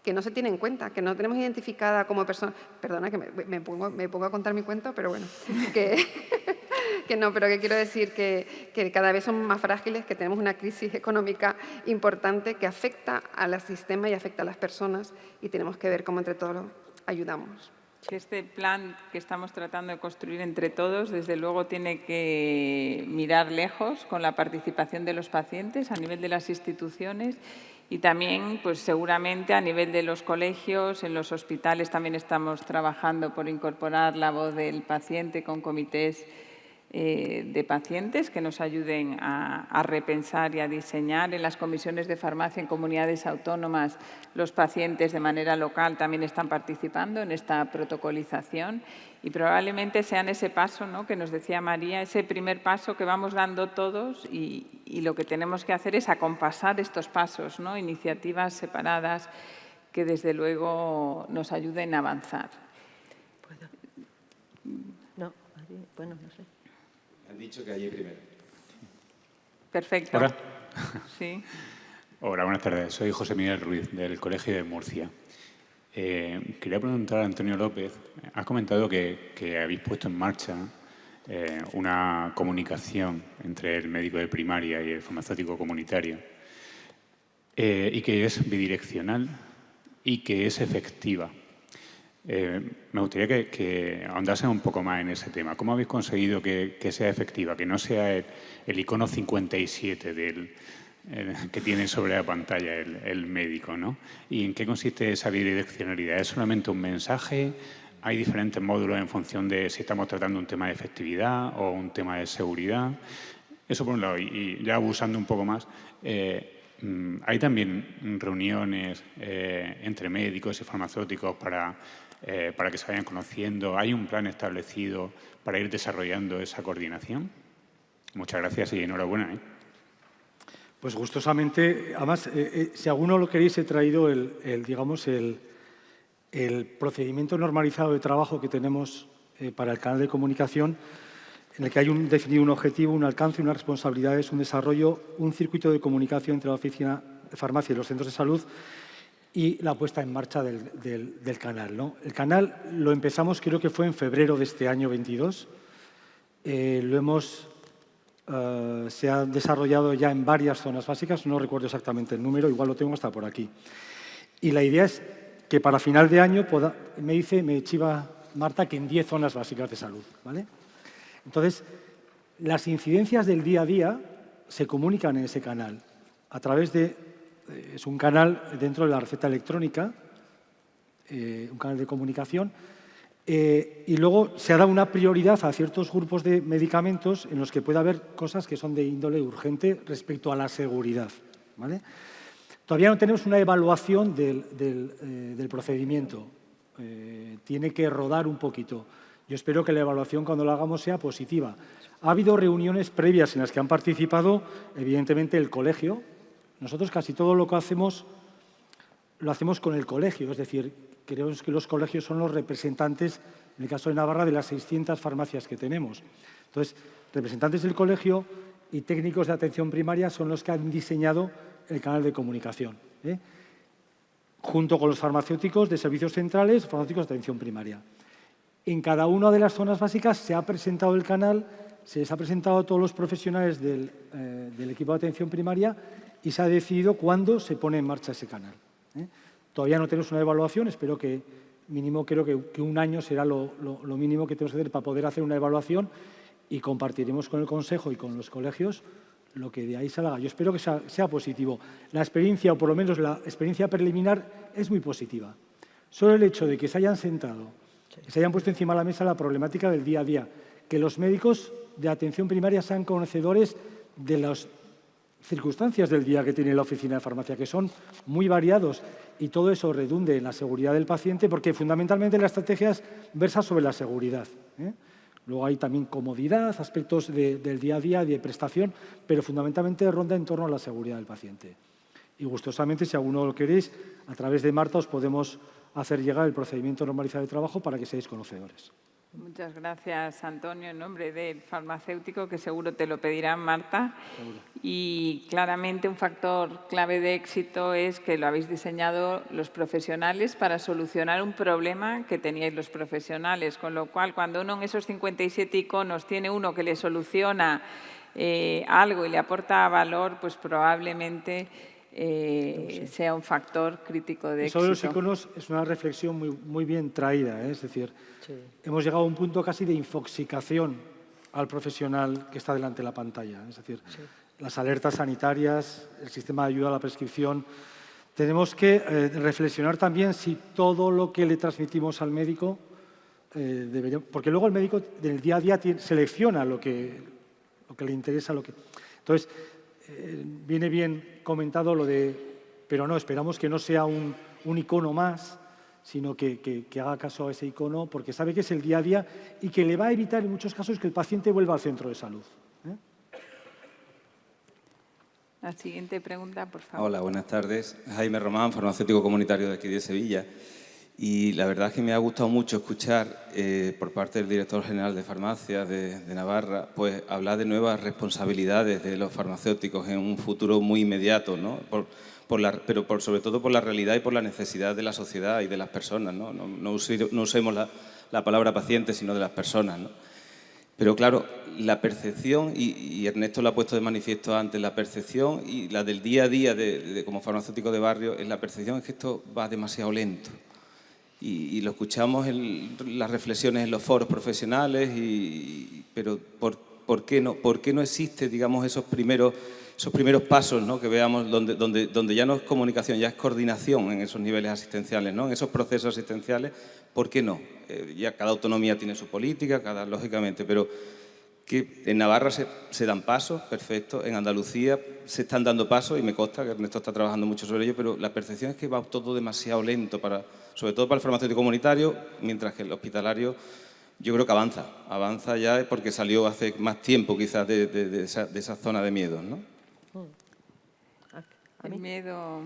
que no se tiene en cuenta, que no tenemos identificada como persona. Perdona que me pongo a contar mi cuento, pero bueno, que no, pero que quiero decir que cada vez somos más frágiles, que tenemos una crisis económica importante que afecta al sistema y afecta a las personas y tenemos que ver cómo entre todos ayudamos. Este plan que estamos tratando de construir entre todos, desde luego, tiene que mirar lejos con la participación de los pacientes a nivel de las instituciones y también, pues seguramente, a nivel de los colegios, en los hospitales también estamos trabajando por incorporar la voz del paciente con comités de pacientes que nos ayuden a repensar y a diseñar. En las comisiones de farmacia en comunidades autónomas, los pacientes de manera local también están participando en esta protocolización y probablemente sean ese paso, ¿no?, que nos decía María, ese primer paso que vamos dando todos y lo que tenemos que hacer es acompasar estos pasos, ¿no?, iniciativas separadas que desde luego nos ayuden a avanzar. ¿Puedo? No, bueno, no sé. Han dicho que allí primero. Perfecto. Hola. Sí. Hola, buenas tardes. Soy José Miguel Ruiz, del Colegio de Murcia. Quería preguntar a Antonio López. Has comentado que habéis puesto en marcha una comunicación entre el médico de primaria y el farmacéutico comunitario y que es bidireccional y que es efectiva. Me gustaría que ahondasen un poco más en ese tema. ¿Cómo habéis conseguido que sea efectiva? Que no sea el icono 57 que tiene sobre la pantalla el médico, ¿no? ¿Y en qué consiste esa bidireccionalidad? ¿Es solamente un mensaje? ¿Hay diferentes módulos en función de si estamos tratando un tema de efectividad o un tema de seguridad? Eso por un lado. Y ya abusando un poco más, ¿hay también reuniones entre médicos y farmacéuticos para que se vayan conociendo? ¿Hay un plan establecido para ir desarrollando esa coordinación? Muchas gracias y enhorabuena. Pues gustosamente. Además, si alguno lo queréis, he traído digamos, el procedimiento normalizado de trabajo que tenemos para el canal de comunicación, en el que hay definido un objetivo, un alcance, unas responsabilidades, un desarrollo, un circuito de comunicación entre la oficina de farmacia y los centros de salud y la puesta en marcha del canal, ¿no? El canal lo empezamos, creo que fue en febrero de este año 22. Se ha desarrollado ya en varias zonas básicas, no recuerdo exactamente el número, igual lo tengo hasta por aquí. Y la idea es que para final de año, me chiva Marta, que en 10 zonas básicas de salud, ¿vale? Entonces, las incidencias del día a día se comunican en ese canal a través de... Es un canal dentro de la receta electrónica, un canal de comunicación. Y luego se ha dado una prioridad a ciertos grupos de medicamentos en los que puede haber cosas que son de índole urgente respecto a la seguridad, ¿vale? Todavía no tenemos una evaluación del procedimiento. Tiene que rodar un poquito. Yo espero que la evaluación, cuando la hagamos, sea positiva. Ha habido reuniones previas en las que han participado, evidentemente, el colegio. Nosotros casi todo lo que hacemos, lo hacemos con el colegio. Es decir, creemos que los colegios son los representantes, en el caso de Navarra, de las 600 farmacias que tenemos. Entonces, representantes del colegio y técnicos de atención primaria son los que han diseñado el canal de comunicación, junto con los farmacéuticos de servicios centrales, farmacéuticos de atención primaria. En cada una de las zonas básicas se ha presentado el canal, se les ha presentado a todos los profesionales del equipo de atención primaria y se ha decidido cuándo se pone en marcha ese canal. Todavía no tenemos una evaluación, espero que mínimo, creo que un año será lo mínimo que tenemos que hacer para poder hacer una evaluación y compartiremos con el Consejo y con los colegios lo que de ahí salga. Yo espero que sea positivo. La experiencia, o por lo menos la experiencia preliminar, es muy positiva. Solo el hecho de que se hayan sentado, que se hayan puesto encima de la mesa la problemática del día a día, que los médicos de atención primaria sean conocedores de las circunstancias del día que tiene la oficina de farmacia, que son muy variados, y todo eso redunde en la seguridad del paciente, porque fundamentalmente la estrategia versa sobre la seguridad. Luego hay también comodidad, aspectos del día a día, de prestación, pero fundamentalmente ronda en torno a la seguridad del paciente. Y gustosamente, si alguno lo queréis, a través de Marta os podemos hacer llegar el procedimiento normalizado de trabajo para que seáis conocedores. Muchas gracias, Antonio, en nombre del farmacéutico, que seguro te lo pedirán, Marta. Seguro. Y claramente un factor clave de éxito es que lo habéis diseñado los profesionales para solucionar un problema que teníais los profesionales, con lo cual cuando uno en esos 57 iconos tiene uno que le soluciona algo y le aporta valor, pues probablemente sea un factor crítico de éxito. Sobre los iconos es una reflexión muy bien traída, es decir, hemos llegado a un punto casi de infoxicación al profesional que está delante de la pantalla, es decir, las alertas sanitarias, el sistema de ayuda a la prescripción. Tenemos que reflexionar también si todo lo que le transmitimos al médico porque luego el médico del día a día selecciona lo que le interesa. Entonces, viene bien comentado lo de, pero no, esperamos que no sea un icono más, sino que haga caso a ese icono, porque sabe que es el día a día y que le va a evitar en muchos casos que el paciente vuelva al centro de salud. La siguiente pregunta, por favor. Hola, buenas tardes. Jaime Román, farmacéutico comunitario de aquí de Sevilla. Y la verdad es que me ha gustado mucho escuchar por parte del director general de farmacia de Navarra, pues hablar de nuevas responsabilidades de los farmacéuticos en un futuro muy inmediato, ¿no? Pero sobre todo por la realidad y por la necesidad de la sociedad y de las personas, ¿no? No usemos la palabra paciente, sino de las personas, ¿no? Pero claro, la percepción, y Ernesto lo ha puesto de manifiesto antes, la percepción y la del día a día como farmacéutico de barrio, la percepción es que esto va demasiado lento. Y lo escuchamos en las reflexiones en los foros profesionales, pero ¿por qué no existe, digamos, esos primeros pasos, ¿no? Que veamos donde ya no es comunicación, ya es coordinación en esos niveles asistenciales, ¿no? En esos procesos asistenciales? ¿Por qué no? Ya cada autonomía tiene su política, lógicamente, pero que en Navarra se dan pasos, perfecto, en Andalucía se están dando pasos y me consta que Ernesto está trabajando mucho sobre ello, pero la percepción es que va todo demasiado lento, sobre todo para el farmacéutico comunitario, mientras que el hospitalario yo creo que avanza ya porque salió hace más tiempo quizás de esa zona de miedos, ¿no? El miedo.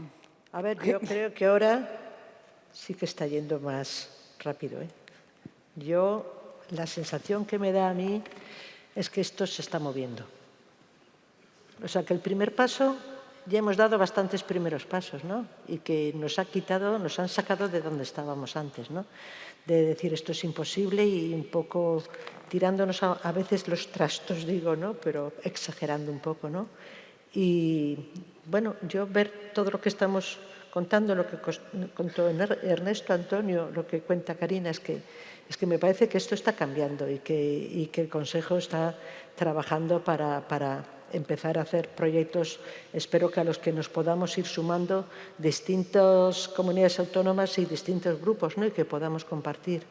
A ver, yo creo que ahora sí que está yendo más rápido, ¿eh? La sensación que me da a mí es que esto se está moviendo. O sea, que el primer paso, ya hemos dado bastantes primeros pasos, ¿no? Y que nos han sacado de donde estábamos antes, ¿no? De decir esto es imposible y un poco tirándonos a veces los trastos, digo, ¿no? Pero exagerando un poco, ¿no? Y bueno, yo ver todo lo que estamos contando, lo que contó Ernesto, Antonio, lo que cuenta Karina, es que me parece que esto está cambiando y que el Consejo está trabajando para empezar a hacer proyectos, espero que a los que nos podamos ir sumando distintas comunidades autónomas y distintos grupos, ¿no? Y que podamos compartir.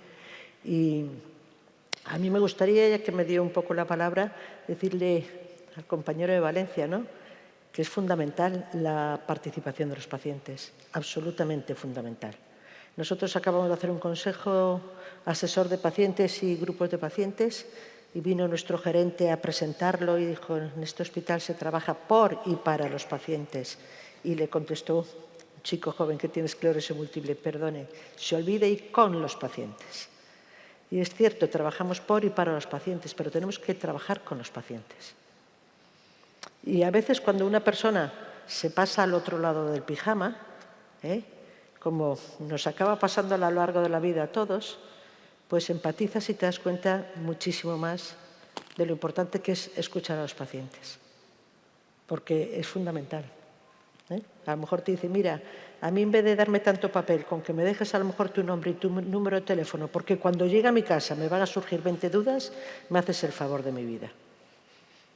Y a mí me gustaría, ya que me dio un poco la palabra, decirle al compañero de Valencia, ¿no?, que es fundamental la participación de los pacientes, absolutamente fundamental. Nosotros acabamos de hacer un consejo asesor de pacientes y grupos de pacientes y vino nuestro gerente a presentarlo y dijo, en este hospital se trabaja por y para los pacientes. Y le contestó un chico joven que tiene esclerosis múltiple, perdone, se olvide y con los pacientes. Y es cierto, trabajamos por y para los pacientes, pero tenemos que trabajar con los pacientes. Y a veces cuando una persona se pasa al otro lado del pijama, como nos acaba pasando a lo largo de la vida a todos, pues empatizas y te das cuenta muchísimo más de lo importante que es escuchar a los pacientes, porque es fundamental. A lo mejor te dice, mira, a mí en vez de darme tanto papel, con que me dejes a lo mejor tu nombre y tu número de teléfono, porque cuando llegue a mi casa me van a surgir 20 dudas, me haces el favor de mi vida.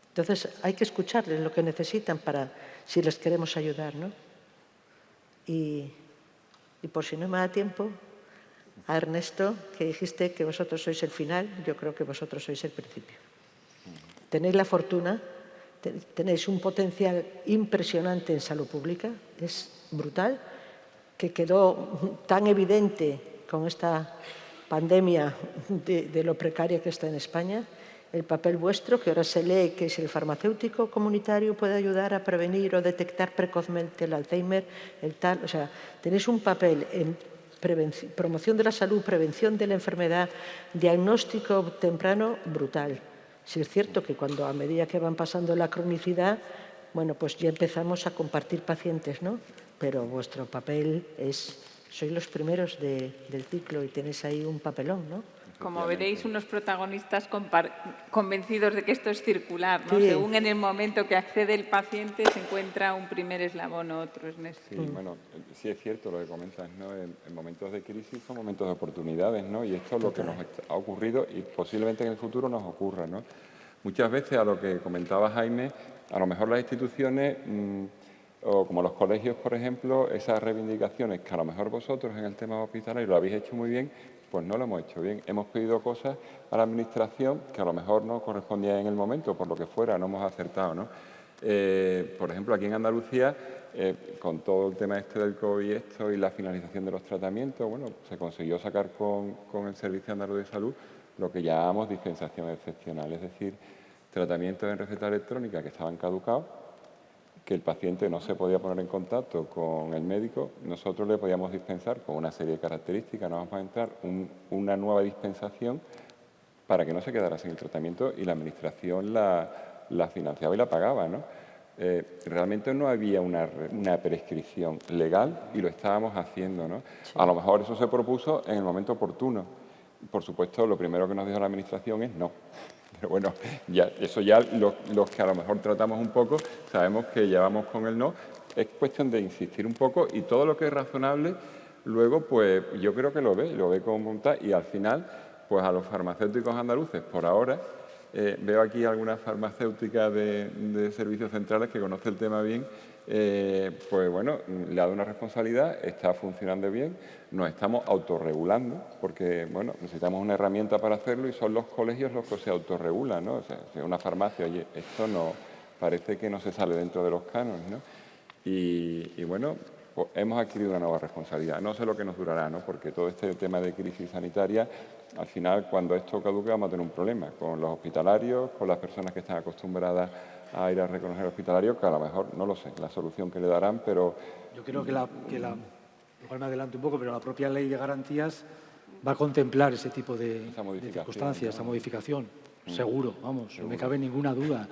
Entonces, hay que escucharles lo que necesitan para, si les queremos ayudar, ¿no? Y por si no me da tiempo, a Ernesto, que dijiste que vosotros sois el final, yo creo que vosotros sois el principio. Tenéis la fortuna, tenéis un potencial impresionante en salud pública, es brutal, que quedó tan evidente con esta pandemia de lo precaria que está en España. El papel vuestro, que ahora se lee que es el farmacéutico comunitario, puede ayudar a prevenir o detectar precozmente el Alzheimer, el tal. O sea, tenéis un papel en promoción de la salud, prevención de la enfermedad, diagnóstico temprano brutal. Sí es cierto que cuando a medida que van pasando la cronicidad, bueno, pues ya empezamos a compartir pacientes, ¿no? Pero vuestro papel es, sois los primeros del ciclo y tenéis ahí un papelón, ¿no? Como veréis, unos protagonistas convencidos de que esto es circular, ¿no? Sí. Según en el momento que accede el paciente se encuentra un primer eslabón o otro. Sí, bueno, sí es cierto lo que comentas, ¿no? En momentos de crisis son momentos de oportunidades, ¿no? Y esto es lo que nos ha ocurrido y posiblemente en el futuro nos ocurra, ¿no? Muchas veces, a lo que comentaba Jaime, a lo mejor las instituciones, o como los colegios, por ejemplo, esas reivindicaciones que a lo mejor vosotros en el tema hospitalario lo habéis hecho muy bien, pues no lo hemos hecho bien. Hemos pedido cosas a la Administración que a lo mejor no correspondían en el momento, por lo que fuera, no hemos acertado, ¿no? Por ejemplo, aquí en Andalucía, con todo el tema este del COVID y la finalización de los tratamientos, bueno, se consiguió sacar con el Servicio Andaluz de Salud lo que llamamos dispensación excepcional, es decir, tratamientos en receta electrónica que estaban caducados, que el paciente no se podía poner en contacto con el médico, nosotros le podíamos dispensar con una serie de características, nos vamos a entrar una nueva dispensación para que no se quedara sin el tratamiento y la Administración la financiaba y la pagaba, ¿no? Realmente no había una prescripción legal y lo estábamos haciendo, ¿no? Sí. A lo mejor eso se propuso en el momento oportuno. Por supuesto, lo primero que nos dijo la Administración es no. Pero bueno, eso ya los que a lo mejor tratamos un poco, sabemos que ya vamos con el no. Es cuestión de insistir un poco y todo lo que es razonable, luego pues yo creo que lo ve con voluntad y al final, pues a los farmacéuticos andaluces, por ahora, veo aquí algunas farmacéuticas de servicios centrales que conocen el tema bien, pues bueno, le ha dado una responsabilidad, está funcionando bien, nos estamos autorregulando, porque bueno, necesitamos una herramienta para hacerlo y son los colegios los que se autorregulan, ¿no? O sea, si una farmacia, oye, esto no, parece que no se sale dentro de los cánones, ¿no? Y bueno, pues hemos adquirido una nueva responsabilidad. No sé lo que nos durará, ¿no? Porque todo este tema de crisis sanitaria, al final, cuando esto caduque, vamos a tener un problema con los hospitalarios, con las personas que están acostumbradas a ir a reconocer hospitalarios, que a lo mejor, no lo sé, la solución que le darán, pero... Yo creo que igual me adelanto un poco, pero la propia ley de garantías va a contemplar ese tipo de circunstancias, esa modificación. Seguro, vamos, no me cabe ninguna duda.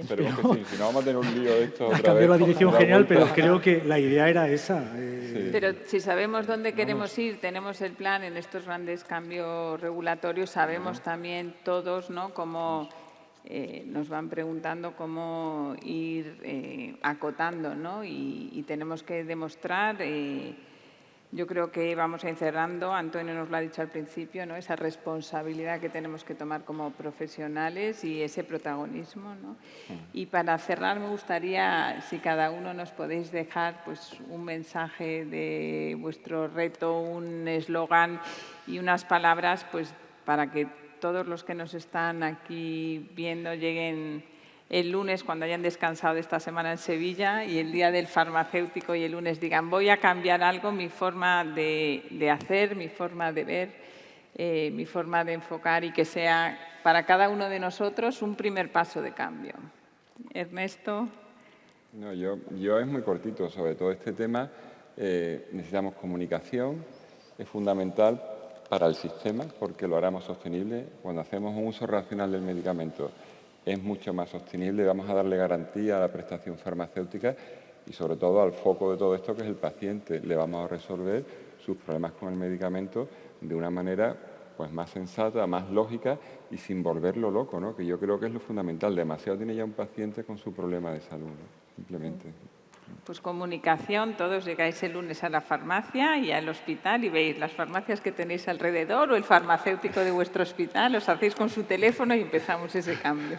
Pero que sí, si no vamos a tener un lío de esto otra vez. Cambió la dirección general, pero creo que la idea era esa. Sí. Pero si sabemos dónde queremos ir, tenemos el plan en estos grandes cambios regulatorios, sabemos también todos, ¿no?, cómo nos van preguntando cómo ir acotando, ¿no? Y tenemos que demostrar Yo creo que vamos a ir cerrando. Antonio nos lo ha dicho al principio, ¿no? Esa responsabilidad que tenemos que tomar como profesionales y ese protagonismo, ¿no? Y para cerrar me gustaría, si cada uno nos podéis dejar pues, un mensaje de vuestro reto, un eslogan y unas palabras pues, para que todos los que nos están aquí viendo lleguen el lunes, cuando hayan descansado esta semana en Sevilla, y el día del farmacéutico y el lunes digan voy a cambiar algo, mi forma de hacer, mi forma de ver, mi forma de enfocar, y que sea para cada uno de nosotros un primer paso de cambio. Ernesto. No, yo es muy cortito. Sobre todo este tema necesitamos comunicación, es fundamental para el sistema porque lo hará más sostenible. Cuando hacemos un uso racional del medicamento es mucho más sostenible, vamos a darle garantía a la prestación farmacéutica y sobre todo al foco de todo esto que es el paciente. Le vamos a resolver sus problemas con el medicamento de una manera pues más sensata, más lógica y sin volverlo loco, ¿no? Que yo creo que es lo fundamental. Demasiado tiene ya un paciente con su problema de salud, ¿no? Simplemente. Pues comunicación, todos llegáis el lunes a la farmacia y al hospital y veis las farmacias que tenéis alrededor o el farmacéutico de vuestro hospital, os hacéis con su teléfono y empezamos ese cambio.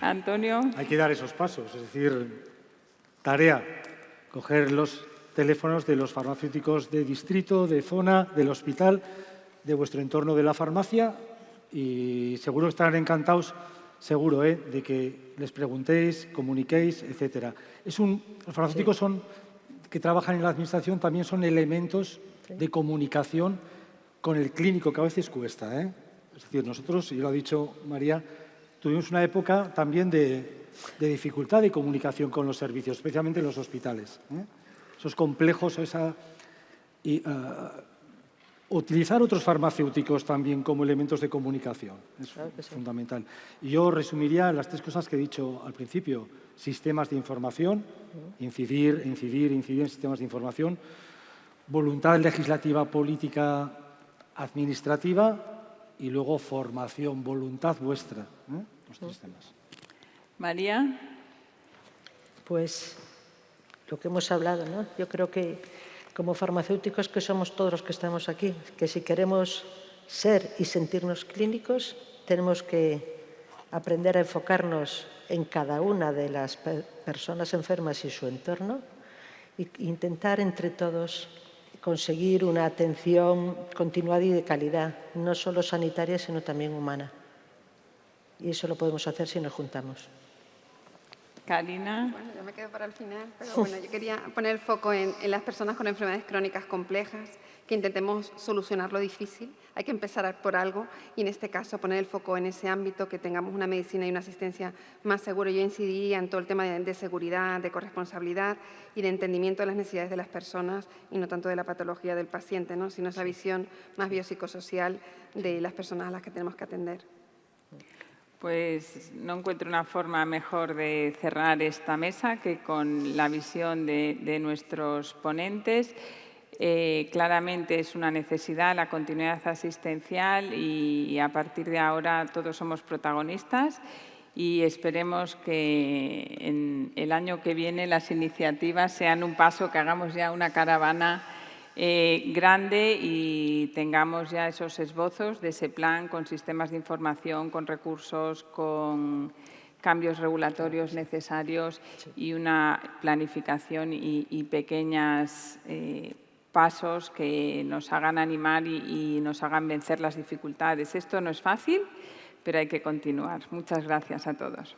Antonio. Hay que dar esos pasos, es decir, tarea, coger los teléfonos de los farmacéuticos de distrito, de zona, del hospital, de vuestro entorno de la farmacia y seguro estarán encantados, seguro, de que les preguntéis, comuniquéis, etcétera. Los farmacéuticos que trabajan en la administración también son elementos de comunicación con el clínico, que a veces cuesta. Es decir, nosotros, y lo ha dicho María, tuvimos una época también de dificultad de comunicación con los servicios, especialmente en los hospitales. Esos complejos, utilizar otros farmacéuticos también como elementos de comunicación es fundamental. Y yo resumiría las 3 cosas que he dicho al principio. Sistemas de información, incidir en sistemas de información, voluntad legislativa, política, administrativa y luego formación, voluntad vuestra. Los 3 temas. María. Pues lo que hemos hablado, ¿no? Yo creo que como farmacéuticos que somos todos los que estamos aquí, que si queremos ser y sentirnos clínicos, tenemos que aprender a enfocarnos en cada una de las personas enfermas y su entorno e intentar entre todos conseguir una atención continuada y de calidad, no solo sanitaria, sino también humana. Y eso lo podemos hacer si nos juntamos. Karina. Bueno, yo me quedo para el final, pero bueno, yo quería poner el foco en las personas con enfermedades crónicas complejas, que intentemos solucionar lo difícil. Hay que empezar por algo y en este caso poner el foco en ese ámbito, que tengamos una medicina y una asistencia más segura. Yo incidiría en todo el tema de seguridad, de corresponsabilidad y de entendimiento de las necesidades de las personas y no tanto de la patología del paciente, ¿no? Sino esa visión más biopsicosocial de las personas a las que tenemos que atender. Pues no encuentro una forma mejor de cerrar esta mesa que con la visión de nuestros ponentes. Claramente es una necesidad la continuidad asistencial y a partir de ahora todos somos protagonistas y esperemos que en el año que viene las iniciativas sean un paso, que hagamos ya una caravana grande y tengamos ya esos esbozos de ese plan con sistemas de información, con recursos, con cambios regulatorios necesarios y una planificación y pequeños pasos que nos hagan animar y nos hagan vencer las dificultades. Esto no es fácil, pero hay que continuar. Muchas gracias a todos.